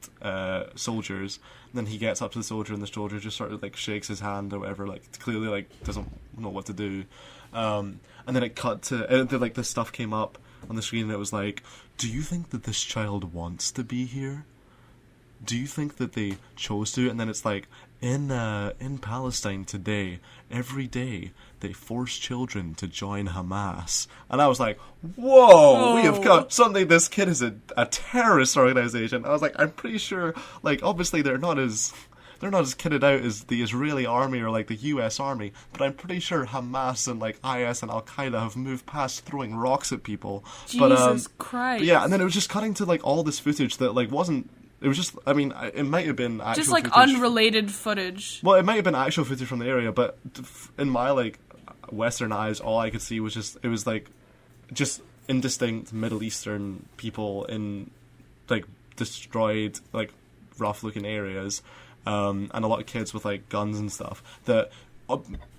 soldiers. And then he gets up to the soldier, and the soldier just sort of like shakes his hand or whatever, like clearly like doesn't know what to do. And then it cut to like this stuff came up on the screen, and it was like, do you think that this child wants to be here? Do you think that they chose to? And then it's like, in Palestine today, every day they force children to join Hamas. And I was like, whoa, we have got suddenly this kid is a terrorist organization. I was like, I'm pretty sure, like, obviously they're not as kitted out as the Israeli army or like the US army, but I'm pretty sure Hamas and like IS and Al Qaeda have moved past throwing rocks at people. Jesus Christ. But yeah, and then it was just cutting to like all this footage that like wasn't. It was just, I mean, it might have been actual just like footage. Unrelated footage. Well, it might have been actual footage from the area, but in my like Western eyes, all I could see was it was like just indistinct Middle Eastern people in like destroyed, like rough looking areas, and a lot of kids with like guns and stuff that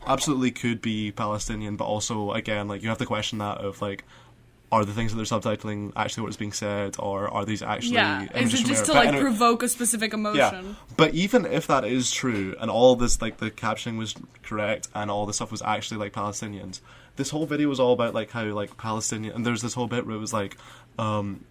absolutely could be Palestinian, but also again, like you have to question that of like, are the things that they're subtitling actually what is being said, or are these actually is it just to like provoke a specific emotion? Yeah. But even if that is true, and all this like the captioning was correct, and all this stuff was actually like Palestinians, this whole video was all about like how like Palestinian, and there's this whole bit where it was like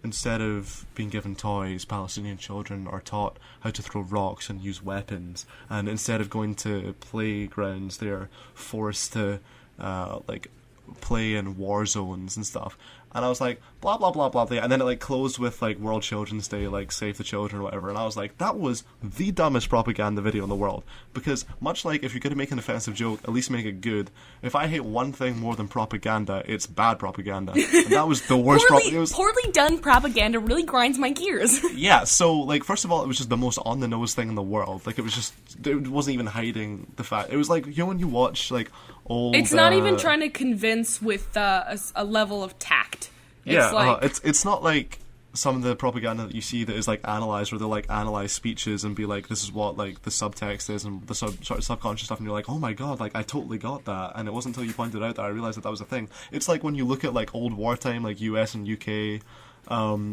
instead of being given toys, Palestinian children are taught how to throw rocks and use weapons, and instead of going to playgrounds, they're forced to like play in war zones and stuff. And I was like, blah, blah, blah, blah, blah. And then it, like, closed with, like, World Children's Day, like, Save the Children or whatever. And I was like, that was the dumbest propaganda video in the world. Because, much like if you're going to make an offensive joke, at least make it good. If I hate one thing more than propaganda, it's bad propaganda. And that was the worst propaganda. Poorly done propaganda really grinds my gears. Yeah, so, like, first of all, it was just the most on-the-nose thing in the world. Like, it was just, it wasn't even hiding the fact. It was like, you know, when you watch, like, old... It's not even trying to convince with a level of tact. Yeah, it's not like some of the propaganda that you see that is like analysed, where they'll like analyse speeches and be like, this is what like the subtext is and the sort of subconscious stuff, and you're like, oh my god, like I totally got that, and it wasn't until you pointed out that I realised that was a thing. It's like when you look at like old wartime, like US and UK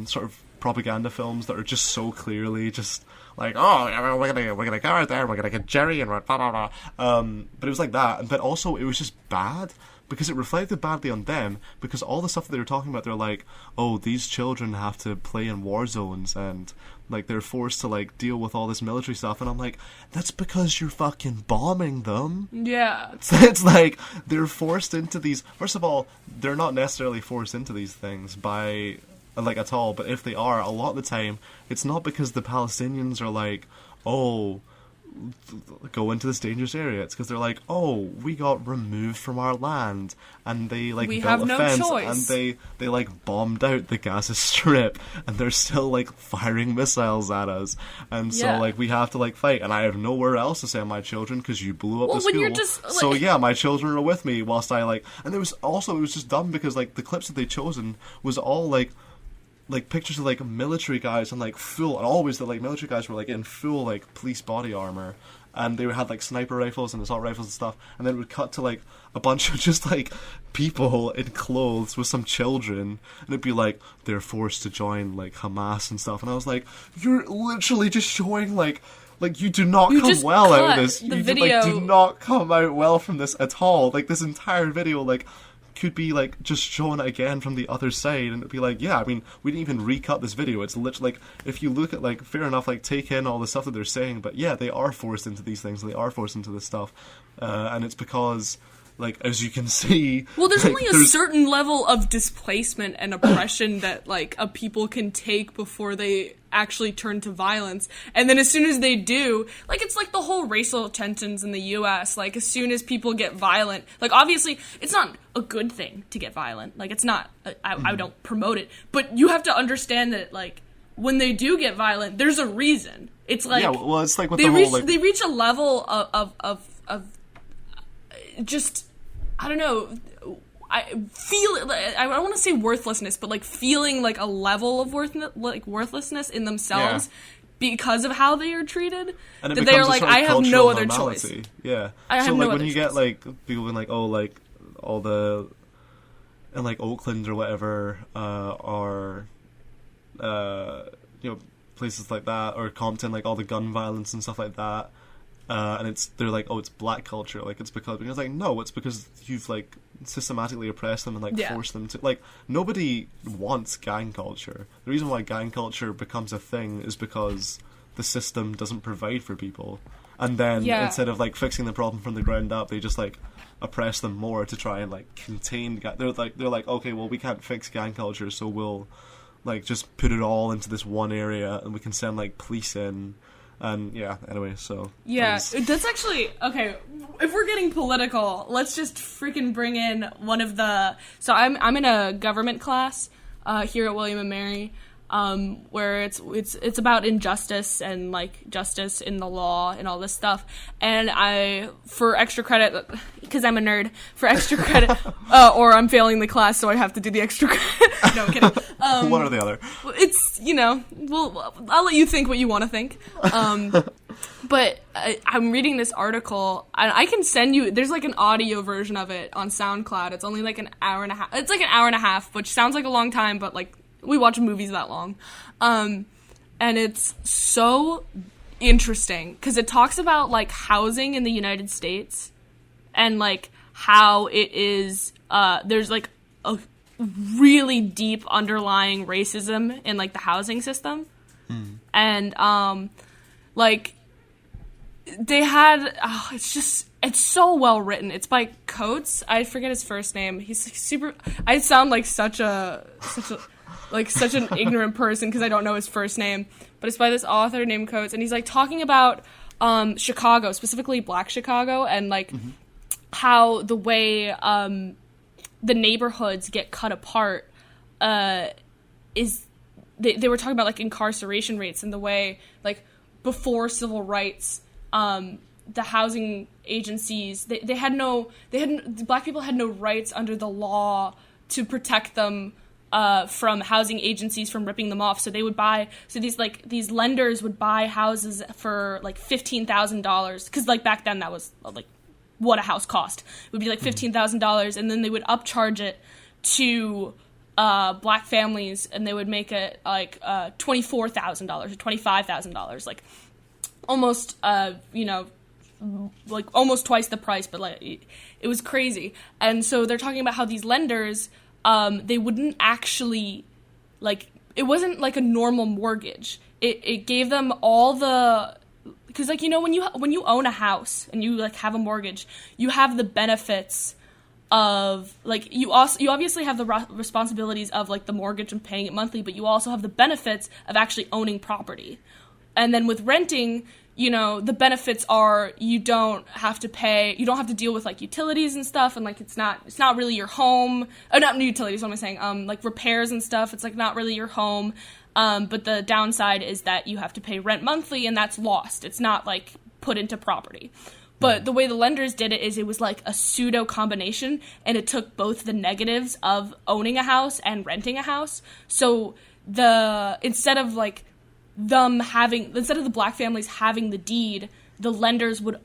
sort of propaganda films that are just so clearly just like, oh, we're gonna go out there, we're gonna get Jerry and blah blah blah. But it was like that, but also it was just bad because it reflected badly on them, because all the stuff that they were talking about, they're like, oh, these children have to play in war zones and like they're forced to like deal with all this military stuff, and I'm like, that's because you're fucking bombing them. Yeah. It's like they're forced into these. First of all, they're not necessarily forced into these things by like at all, but if they are, a lot of the time it's not because the Palestinians are like, oh, go into this dangerous area. It's because they're like, oh, we got removed from our land, and they like built a fence, and they like bombed out the Gaza Strip, and they're still like firing missiles at us, and so like we have to like fight, and I have nowhere else to send my children because you blew up the school. You're just, like... So yeah, my children are with me whilst I like, and it was just dumb because like the clips that they chosen was all like pictures of like military guys and like full, and always the like military guys were like in full like police body armor, and they had like sniper rifles and assault rifles and stuff, and then it would cut to like a bunch of just like people in clothes with some children, and it'd be like they're forced to join like Hamas and stuff, and I was like, you're literally just showing like you do not come well out of this. You do not come out well from this at all. Like this entire video like could be like just shown again from the other side, and it'd be like, yeah, I mean, we didn't even recut this video. It's literally like, if you look at like, fair enough, like take in all the stuff that they're saying, but yeah, they are forced into these things, they are forced into this stuff, and it's because, like, as you can see, well, there's like, only a certain level of displacement and oppression that like a people can take before they actually turn to violence, and then as soon as they do, like, it's like the whole racial tensions in the US, like as soon as people get violent, like obviously it's not a good thing to get violent, like it's not, I don't promote it, but you have to understand that like when they do get violent, there's a reason. It's like, yeah, well, it's like with they the reach, whole, like... they reach a level of just, I don't know, I don't want to say worthlessness, but like feeling like a level of worthlessness in themselves because of how they are treated, and that they're like, I have no other choice. Yeah. I have no when other you choice. get like people being like, oh, like all the in like Oakland or whatever, or you know, places like that, or Compton, like all the gun violence and stuff like that. And they're like, oh, it's black culture, like it's because like, no, it's because you've like systematically oppressed them and like forced them to, like, nobody wants gang culture. The reason why gang culture becomes a thing is because the system doesn't provide for people, and then instead of like fixing the problem from the ground up, they just like oppress them more to try and like contain they're like, okay, well, we can't fix gang culture, so we'll like just put it all into this one area, and we can send like police in. And anyway, so... Yeah, that's actually... Okay, if we're getting political, let's just freaking bring in one of the... So I'm in a government class here at William & Mary, where it's about injustice and, like, justice in the law and all this stuff. And for extra credit, because I'm a nerd, for extra credit... or I'm failing the class, so I have to do the extra credit. No, I'm kidding. One or the other. It's, well, I'll let you think what you want to think. But I'm reading this article, and I can send you, there's like an audio version of it on SoundCloud. It's only like an hour and a half. It's like an hour and a half, which sounds like a long time, but like, we watch movies that long. And it's so interesting, because it talks about like housing in the United States, and like how it is, there's like a really deep underlying racism in like the housing system. And like they had it's so well written. It's by Coates. I forget his first name. He's like super... I sound like such an ignorant person because I don't know his first name, but it's by this author named Coates, and he's like talking about Chicago, specifically Black Chicago, and like how the way the neighborhoods get cut apart is they were talking about like incarceration rates, and the way like before civil rights, the housing agencies black people had no rights under the law to protect them from housing agencies from ripping them off. So they would these lenders would buy houses for like $15,000, because like back then that was like what a house cost. It would be like $15,000, and then they would upcharge it to black families, and they would make it like $24,000 or $25,000, like almost like almost twice the price, but like it was crazy. And so they're talking about how these lenders, they wouldn't actually, like, it wasn't like a normal mortgage. It gave them all the, because like, you know, when you own a house and you like have a mortgage, you have the benefits of, like, you obviously have the responsibilities of like the mortgage and paying it monthly, but you also have the benefits of actually owning property. And then with renting, you know, the benefits are you don't have to deal with like utilities and stuff, and like it's not really your home. Oh, not utilities, what am I saying? Like repairs and stuff. It's like not really your home. But the downside is that you have to pay rent monthly, and that's lost. It's not like put into property. But the way the lenders did it is it was like a pseudo combination, and it took both the negatives of owning a house and renting a house. So instead of the black families having the deed, the lenders would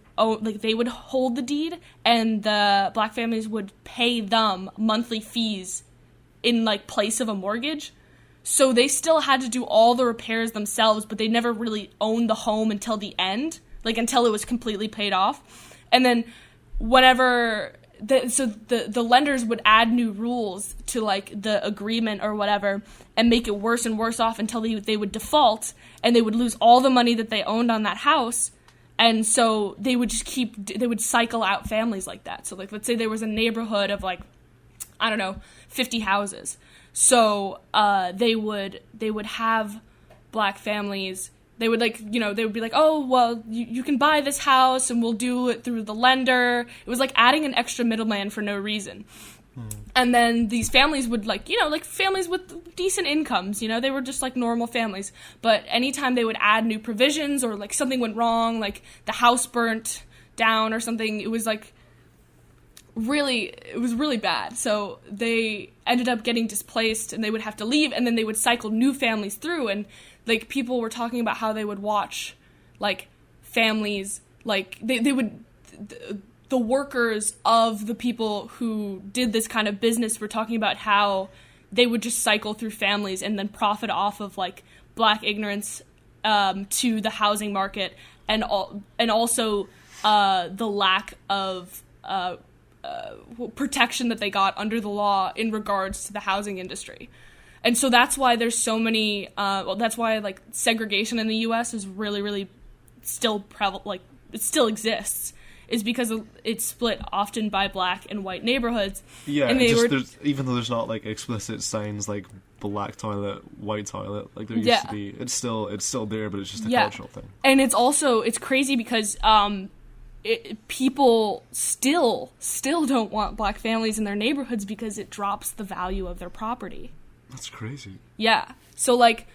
they would hold the deed, and the black families would pay them monthly fees in like place of a mortgage. So they still had to do all the repairs themselves, but they never really owned the home until the end, like until it was completely paid off. And then whenever the lenders would add new rules to like the agreement or whatever and make it worse and worse off until they would default, and they would lose all the money that they owned on that house. And so they would just cycle out families like that. So like, let's say there was a neighborhood of like, I don't know, 50 houses. So they would have black families. They would like, you know, they would be like, oh, well, you can buy this house and we'll do it through the lender. It was like adding an extra middleman for no reason. And then these families would like, you know, like families with decent incomes, you know, they were just like normal families. But anytime they would add new provisions or like something went wrong, like the house burnt down or something, it was like really bad. So they ended up getting displaced, and they would have to leave, and then they would cycle new families through. And like people were talking about how they would watch like families, like they would, the workers of the people who did this kind of business were talking about how they would just cycle through families and then profit off of like black ignorance to the housing market, and also the lack of protection that they got under the law in regards to the housing industry. And so that's why there's so many, that's why like segregation in the U.S. is really, really still prevalent, like it still exists, is because it's split often by black and white neighborhoods. Yeah, and even though there's not like explicit signs like black toilet, white toilet, like there used to be, it's still there, but it's just a cultural thing. And it's crazy because people still don't want black families in their neighborhoods because it drops the value of their property. That's crazy. Yeah. So like,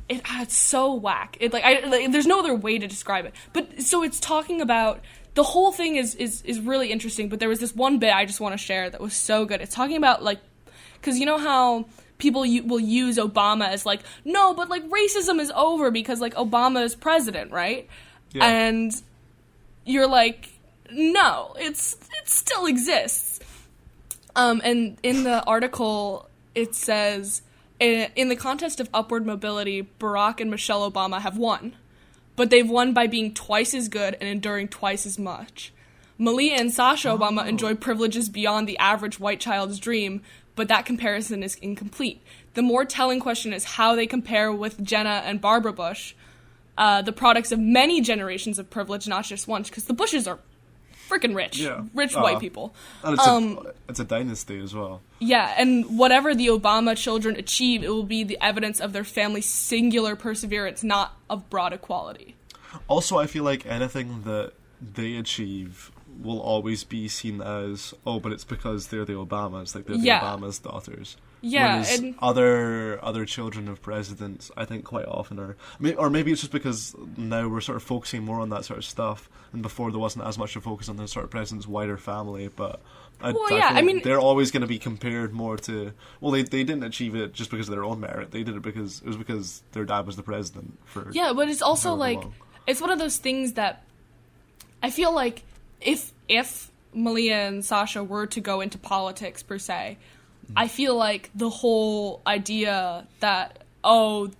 it's so whack. There's no other way to describe it. But so it's talking about, the whole thing is really interesting. But there was this one bit I just want to share that was so good. It's talking about like, because you know how people will use Obama as like, no, but like racism is over because like Obama is president, right? Yeah. And you're like, no, it still exists. And in the article, it says, in the contest of upward mobility, Barack and Michelle Obama have won. But they've won by being twice as good and enduring twice as much. Malia and Sasha Obama enjoy privileges beyond the average white child's dream, but that comparison is incomplete. The more telling question is how they compare with Jenna and Barbara Bush, the products of many generations of privilege, not just one, because the Bushes are freaking rich. Yeah. Rich white people. And it's a dynasty as well. Yeah, and whatever the Obama children achieve, it will be the evidence of their family's singular perseverance, not of broad equality. Also, I feel like anything that they achieve will always be seen as, oh, but it's because they're the Obamas, like they're the Obamas' daughters. Yeah, whereas and other children of presidents, I think, quite often are, or maybe it's just because now we're sort of focusing more on that sort of stuff, and before there wasn't as much of a focus on the sort of president's wider family. But I mean, they're always going to be compared more to, well, they didn't achieve it just because of their own merit. They did it because their dad was the president for. Yeah, but it's also like long. It's one of those things that I feel like if Malia and Sasha were to go into politics per se, I feel like the whole idea that, oh,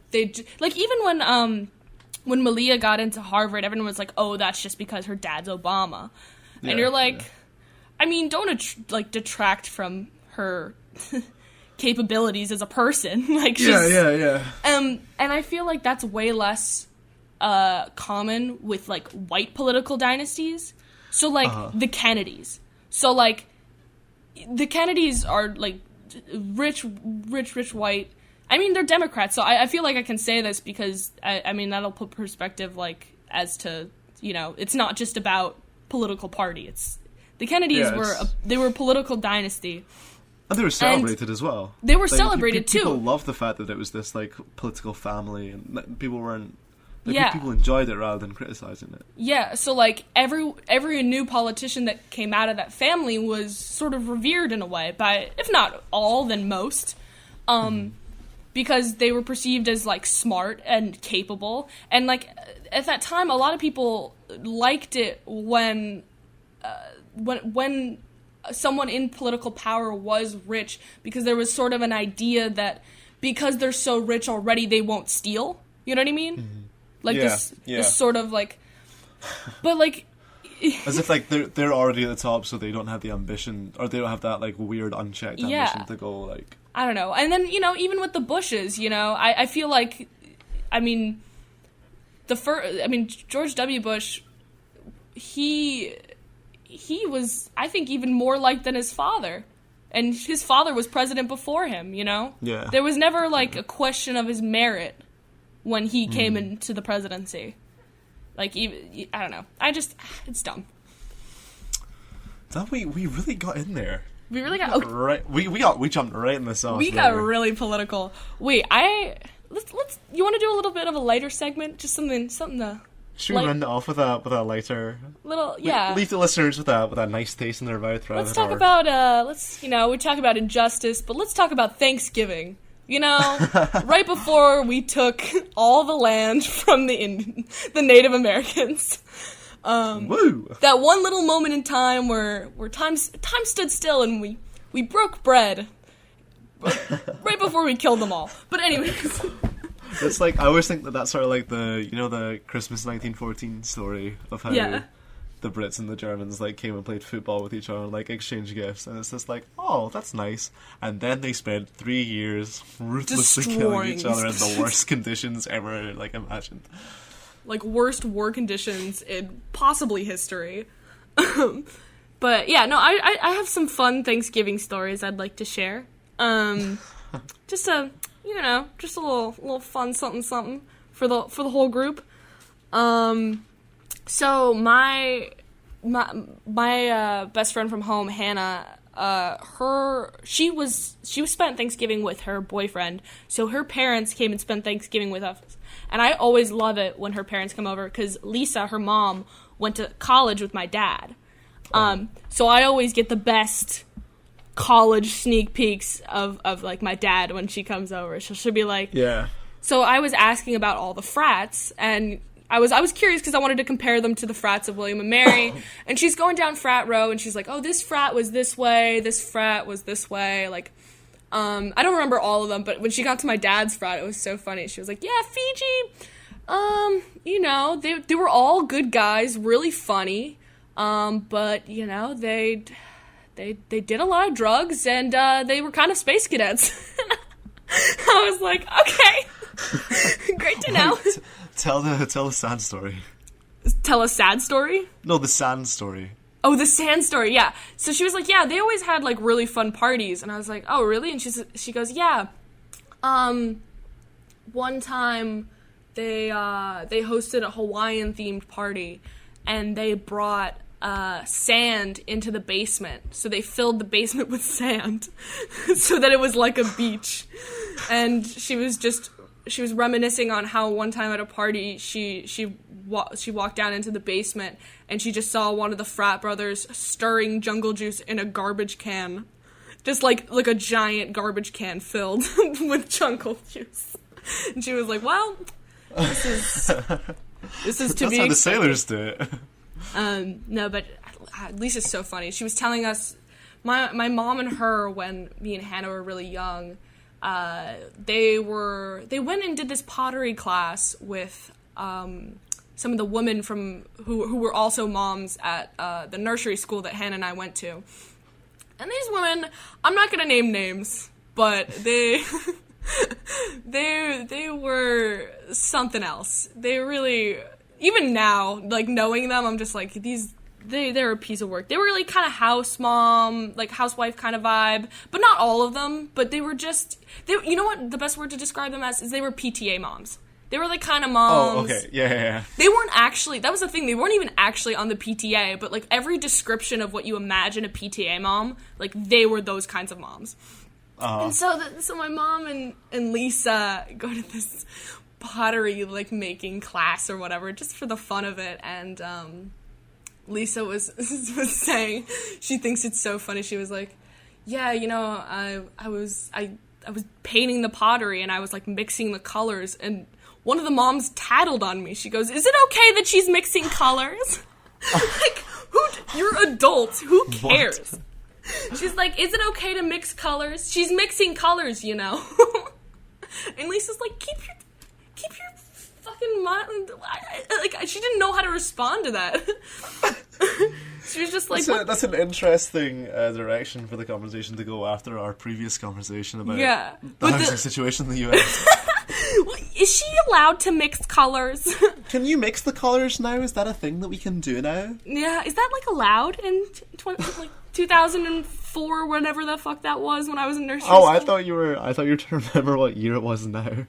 like, even when Malia got into Harvard, everyone was like, oh, that's just because her dad's Obama. Yeah, and you're like, yeah. I mean, don't, detract from her capabilities as a person. Like, she's, yeah. And I feel like that's way less common with, like, white political dynasties. So, like, the Kennedys. So, like, the Kennedys are, like, rich white. I mean, they're Democrats, so I feel like I can say this because, I mean, that'll put perspective, like, as to, you know, it's not just about political party. It's, the Kennedys were a political dynasty. And they were celebrated as well. They were celebrated, too. People loved the fact that it was this, like, political family, and people weren't, like, people enjoyed it rather than criticizing it. Yeah, so, like, every new politician that came out of that family was sort of revered in a way by, if not all, then most. Because they were perceived as, like, smart and capable. And, like, at that time, a lot of people liked it when someone in political power was rich, because there was sort of an idea that because they're so rich already, they won't steal. You know what I mean? Mm-hmm. Like, this sort of, like... But, like... As if, like, they're already at the top, so they don't have the ambition, or they don't have that, like, weird, unchecked ambition to go, like... I don't know. And then, you know, even with the Bushes, you know, I feel like, I mean, George W. Bush, he was, I think, even more liked than his father. And his father was president before him, you know? Yeah. There was never, like, a question of his merit when he came into the presidency. Like, even, I don't know. It's dumb. That we really got in there. We really got... Okay. Right, we jumped right in the sauce. We got really political. Wait, let's you want to do a little bit of a lighter segment? Just something to... Should we run it off with a lighter... Little, yeah. Leave the listeners with a nice taste in their mouth. Let's talk about, we talk about injustice, but let's talk about Thanksgiving. You know, right before we took all the land from the Native Americans. Woo! That one little moment in time where time stood still and we broke bread right before we killed them all. But anyways, it's like, I always think that's sort of like the Christmas 1914 story of how the Brits and the Germans, like, came and played football with each other and, like, exchanged gifts, and it's just like, oh, that's nice. And then they spent 3 years ruthlessly killing each other in the worst conditions ever, like, imagined. Like, worst war conditions in possibly history. But yeah, no, I have some fun Thanksgiving stories I'd like to share. Just a little fun something for the whole group. So my best friend from home, Hannah, she spent Thanksgiving with her boyfriend, so her parents came and spent Thanksgiving with us. And I always love it when her parents come over, because Lisa, her mom, went to college with my dad. So I always get the best college sneak peeks of like, my dad when she comes over. She'll be like... Yeah. So I was asking about all the frats, and I was curious because I wanted to compare them to the frats of William and Mary. And she's going down frat row, and she's like, oh, this frat was this way, this frat was this way, like... I don't remember all of them, but when she got to my dad's frat, it was so funny. She was like, yeah, Fiji, you know, they were all good guys, really funny, but, you know, they did a lot of drugs, and they were kind of space cadets. I was like, okay, great to know. Wait, tell the sad story. Tell a sad story? No, the sand story. Oh, the sand story, yeah. So she was like, yeah, they always had, like, really fun parties. And I was like, oh, really? And she goes, yeah. One time they hosted a Hawaiian-themed party, and they brought sand into the basement. So they filled the basement with sand so that it was like a beach. And she was reminiscing on how one time at a party she walked down into the basement and she just saw one of the frat brothers stirring jungle juice in a garbage can. Just like a giant garbage can filled with jungle juice. And she was like, well, this is to That's be how the sailors do it. No, but Lisa's so funny. She was telling us, my mom and her, when me and Hannah were really young, they went and did this pottery class with some of the women from who were also moms at the nursery school that Hannah and I went to. And these women, I'm not gonna name names, but they they were something else. They really, even now, like knowing them, I'm just like, they're a piece of work. They were like kind of house mom, like housewife kind of vibe, but not all of them. But they were just, you know what the best word to describe them as is? They were PTA moms. They were like kind of moms. Oh, okay. Yeah. They weren't actually, that was the thing, they weren't even actually on the PTA, but like every description of what you imagine a PTA mom, like they were those kinds of moms. And so my mom and Lisa go to this pottery like making class or whatever, just for the fun of it. And Lisa was saying, she thinks it's so funny. She was like, yeah, you know, I was painting the pottery and I was like mixing the colors, and one of the moms tattled on me. She goes, "Is it okay that she's mixing colors?" Like, you're adults. Who cares? What? She's like, "Is it okay to mix colors? She's mixing colors, you know." And Lisa's like, keep your fucking mind. Like, she didn't know how to respond to that. She was just like, that's an interesting direction for the conversation to go after our previous conversation about the housing situation in the US. Is she allowed to mix colors? Can you mix the colors now? Is that a thing that we can do now? Yeah, is that like allowed in 2004, whatever the fuck that was, when I was in nursery school? I thought you were trying to remember what year it was now.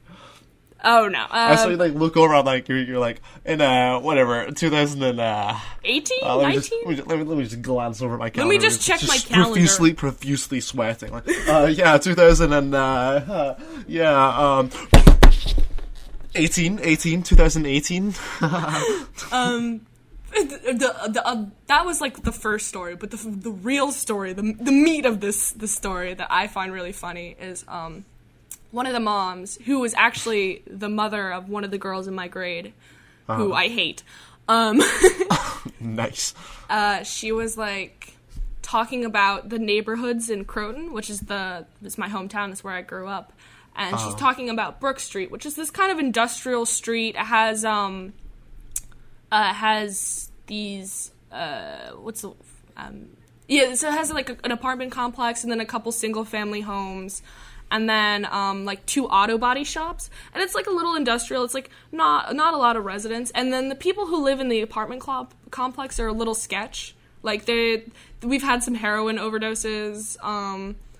Oh no! I saw you like look around, like you're like in whatever 2018, 19. Let me just glance over my calendar. Let me just check my calendar. Profusely sweating. Like 2000 and 2018. That was like the first story, but the real story, the meat of the story that I find really funny is one of the moms, who was actually the mother of one of the girls in my grade, who I hate. Nice. She was like talking about the neighborhoods in Croton, which is my hometown. That's where I grew up. And she's talking about Brook Street, which is this kind of industrial street. It has these so it has like an apartment complex, and then a couple single family homes, and then like 2 auto body shops, and it's like a little industrial. It's like not a lot of residents, and then the people who live in the apartment complex are a little sketch. Like we've had some heroin overdoses,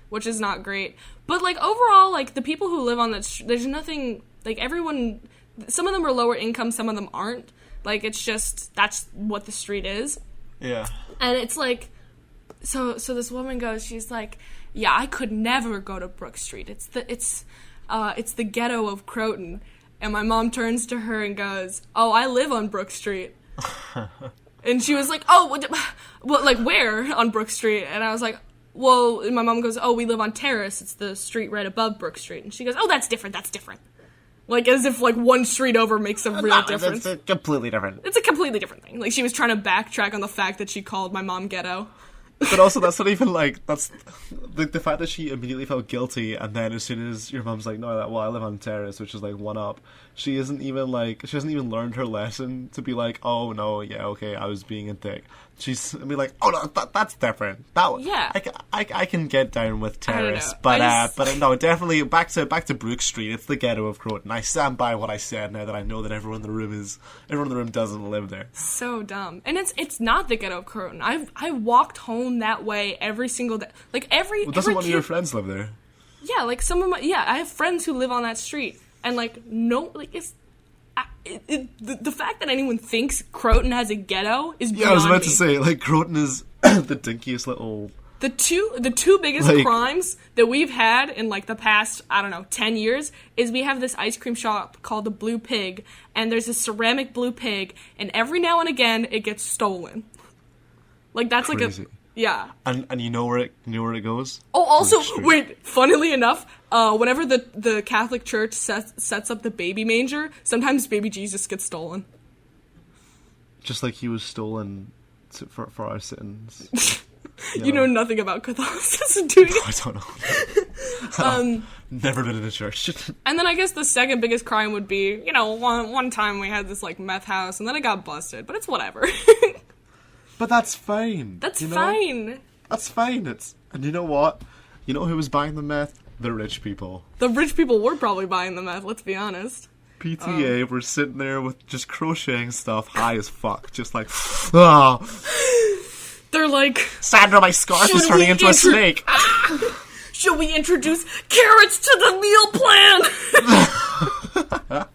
which is not great. But like overall, like the people who live on that, there's nothing, like everyone. Some of them are lower income, some of them aren't. Like it's just that's what the street is. Yeah. And it's like, so this woman goes, she's like, yeah, I could never go to Brook Street. It's the ghetto of Croton. And my mom turns to her and goes, "Oh, I live on Brook Street." And she was like, "Oh, well, like where on Brook Street?" And I was like, "Well," and my mom goes, "Oh, we live on Terrace. It's the street right above Brook Street." And she goes, "Oh, that's different. Like, as if, like, one street over makes a real difference. It's completely different. It's a completely different thing. Like, she was trying to backtrack on the fact that she called my mom ghetto. But also, that's not even, like, that's... The fact that she immediately felt guilty, and then as soon as your mom's like, "No, well, I live on Terrace," which is, like, one up, she hasn't even learned her lesson to be like, "Oh, no, yeah, okay, I was being a dick." She's be like, "Oh, no, that's different. Yeah. I can get down with Terrace, but no, definitely back to Brook Street. It's the ghetto of Croton. I stand by what I said now that I know that everyone in the room doesn't live there." So dumb, and it's not the ghetto of Croton. I walked home that way every single day. Like doesn't one of your friends live there? Yeah, like some of my I have friends who live on that street, and like no, like it's. The fact that anyone thinks Croton has a ghetto is beyond me. I was about to say, like, Croton is the dinkiest little... The two biggest crimes that we've had in, like, the past, 10 years, is we have this ice cream shop called the Blue Pig, and there's a ceramic blue pig, and every now and again, it gets stolen. Like, that's crazy. Like a... Yeah. And you know where it goes? Oh, also, wait, funnily enough, whenever the Catholic Church sets up the baby manger, sometimes baby Jesus gets stolen. Just like he was stolen for our sins. You know nothing about Catholicism, do you? I don't know. Never been in a church. And then I guess the second biggest crime would be, one time we had this, like, meth house, and then it got busted. But it's whatever. But that's fine. That's fine. That's fine. And you know what? You know who was buying the meth? The rich people. The rich people were probably buying the meth, let's be honest. PTA were sitting there with just crocheting stuff, high as fuck. Just like, ah. They're like, Sandra, my scarf is turning into a snake. Should we introduce carrots to the meal plan?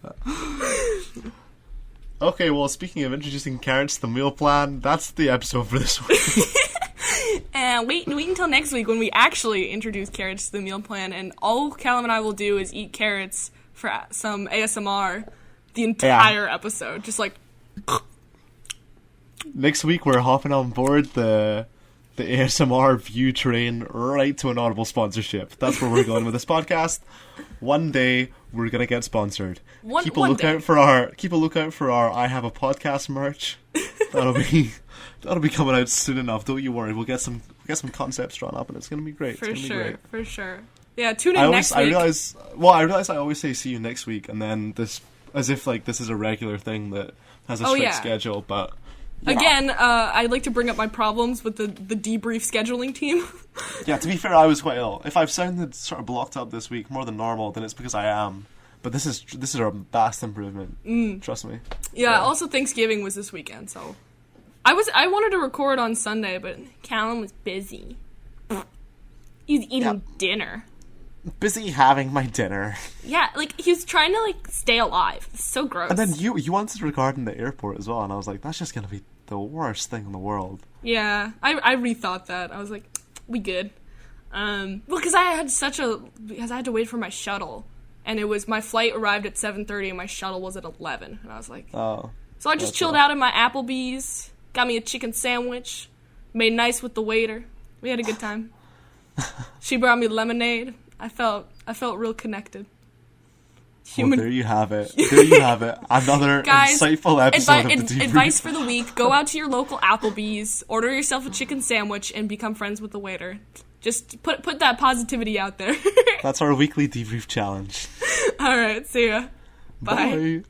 Okay, well, speaking of introducing carrots to the meal plan, that's the episode for this week. And wait until next week when we actually introduce carrots to the meal plan, and all Calum and I will do is eat carrots for some ASMR the entire episode. Just like... Next week, we're hopping on board the ASMR view train right to an Audible sponsorship. That's where we're going with this podcast. One day, we're gonna get sponsored. Keep a lookout for our I Have a Podcast merch. That'll be coming out soon enough. Don't you worry. We'll get some concepts drawn up, and it's gonna be great. For sure. Yeah, tune in next week. I realize I always say see you next week, and then this as if like this is a regular thing that has a strict schedule, but. Yeah. Again, I'd like to bring up my problems with the debrief scheduling team. Yeah, to be fair, I was quite ill. If I've sounded sort of blocked up this week more than normal, then it's because I am. But this is a vast improvement. Trust me. Yeah. Also, Thanksgiving was this weekend, so I wanted to record on Sunday, but Calum was busy. He's eating dinner. Busy having my dinner. Yeah, like he was trying to like stay alive. It's so gross. And then you wanted to record in the airport as well, and I was like, that's just gonna be the worst thing in the world. Yeah, I rethought that. I was like, we good. Well, because I had to wait for my shuttle, and my flight arrived at 7:30, and my shuttle was at 11, and I was like, oh. So I just chilled out in my Applebee's, got me a chicken sandwich, made nice with the waiter. We had a good time. She brought me lemonade. I felt real connected. Well, there you have it. Another Guys, insightful episode of the Debrief. Advice for the week. Go out to your local Applebee's, order yourself a chicken sandwich, and become friends with the waiter. Just put that positivity out there. That's our weekly debrief challenge. All right, see ya. Bye.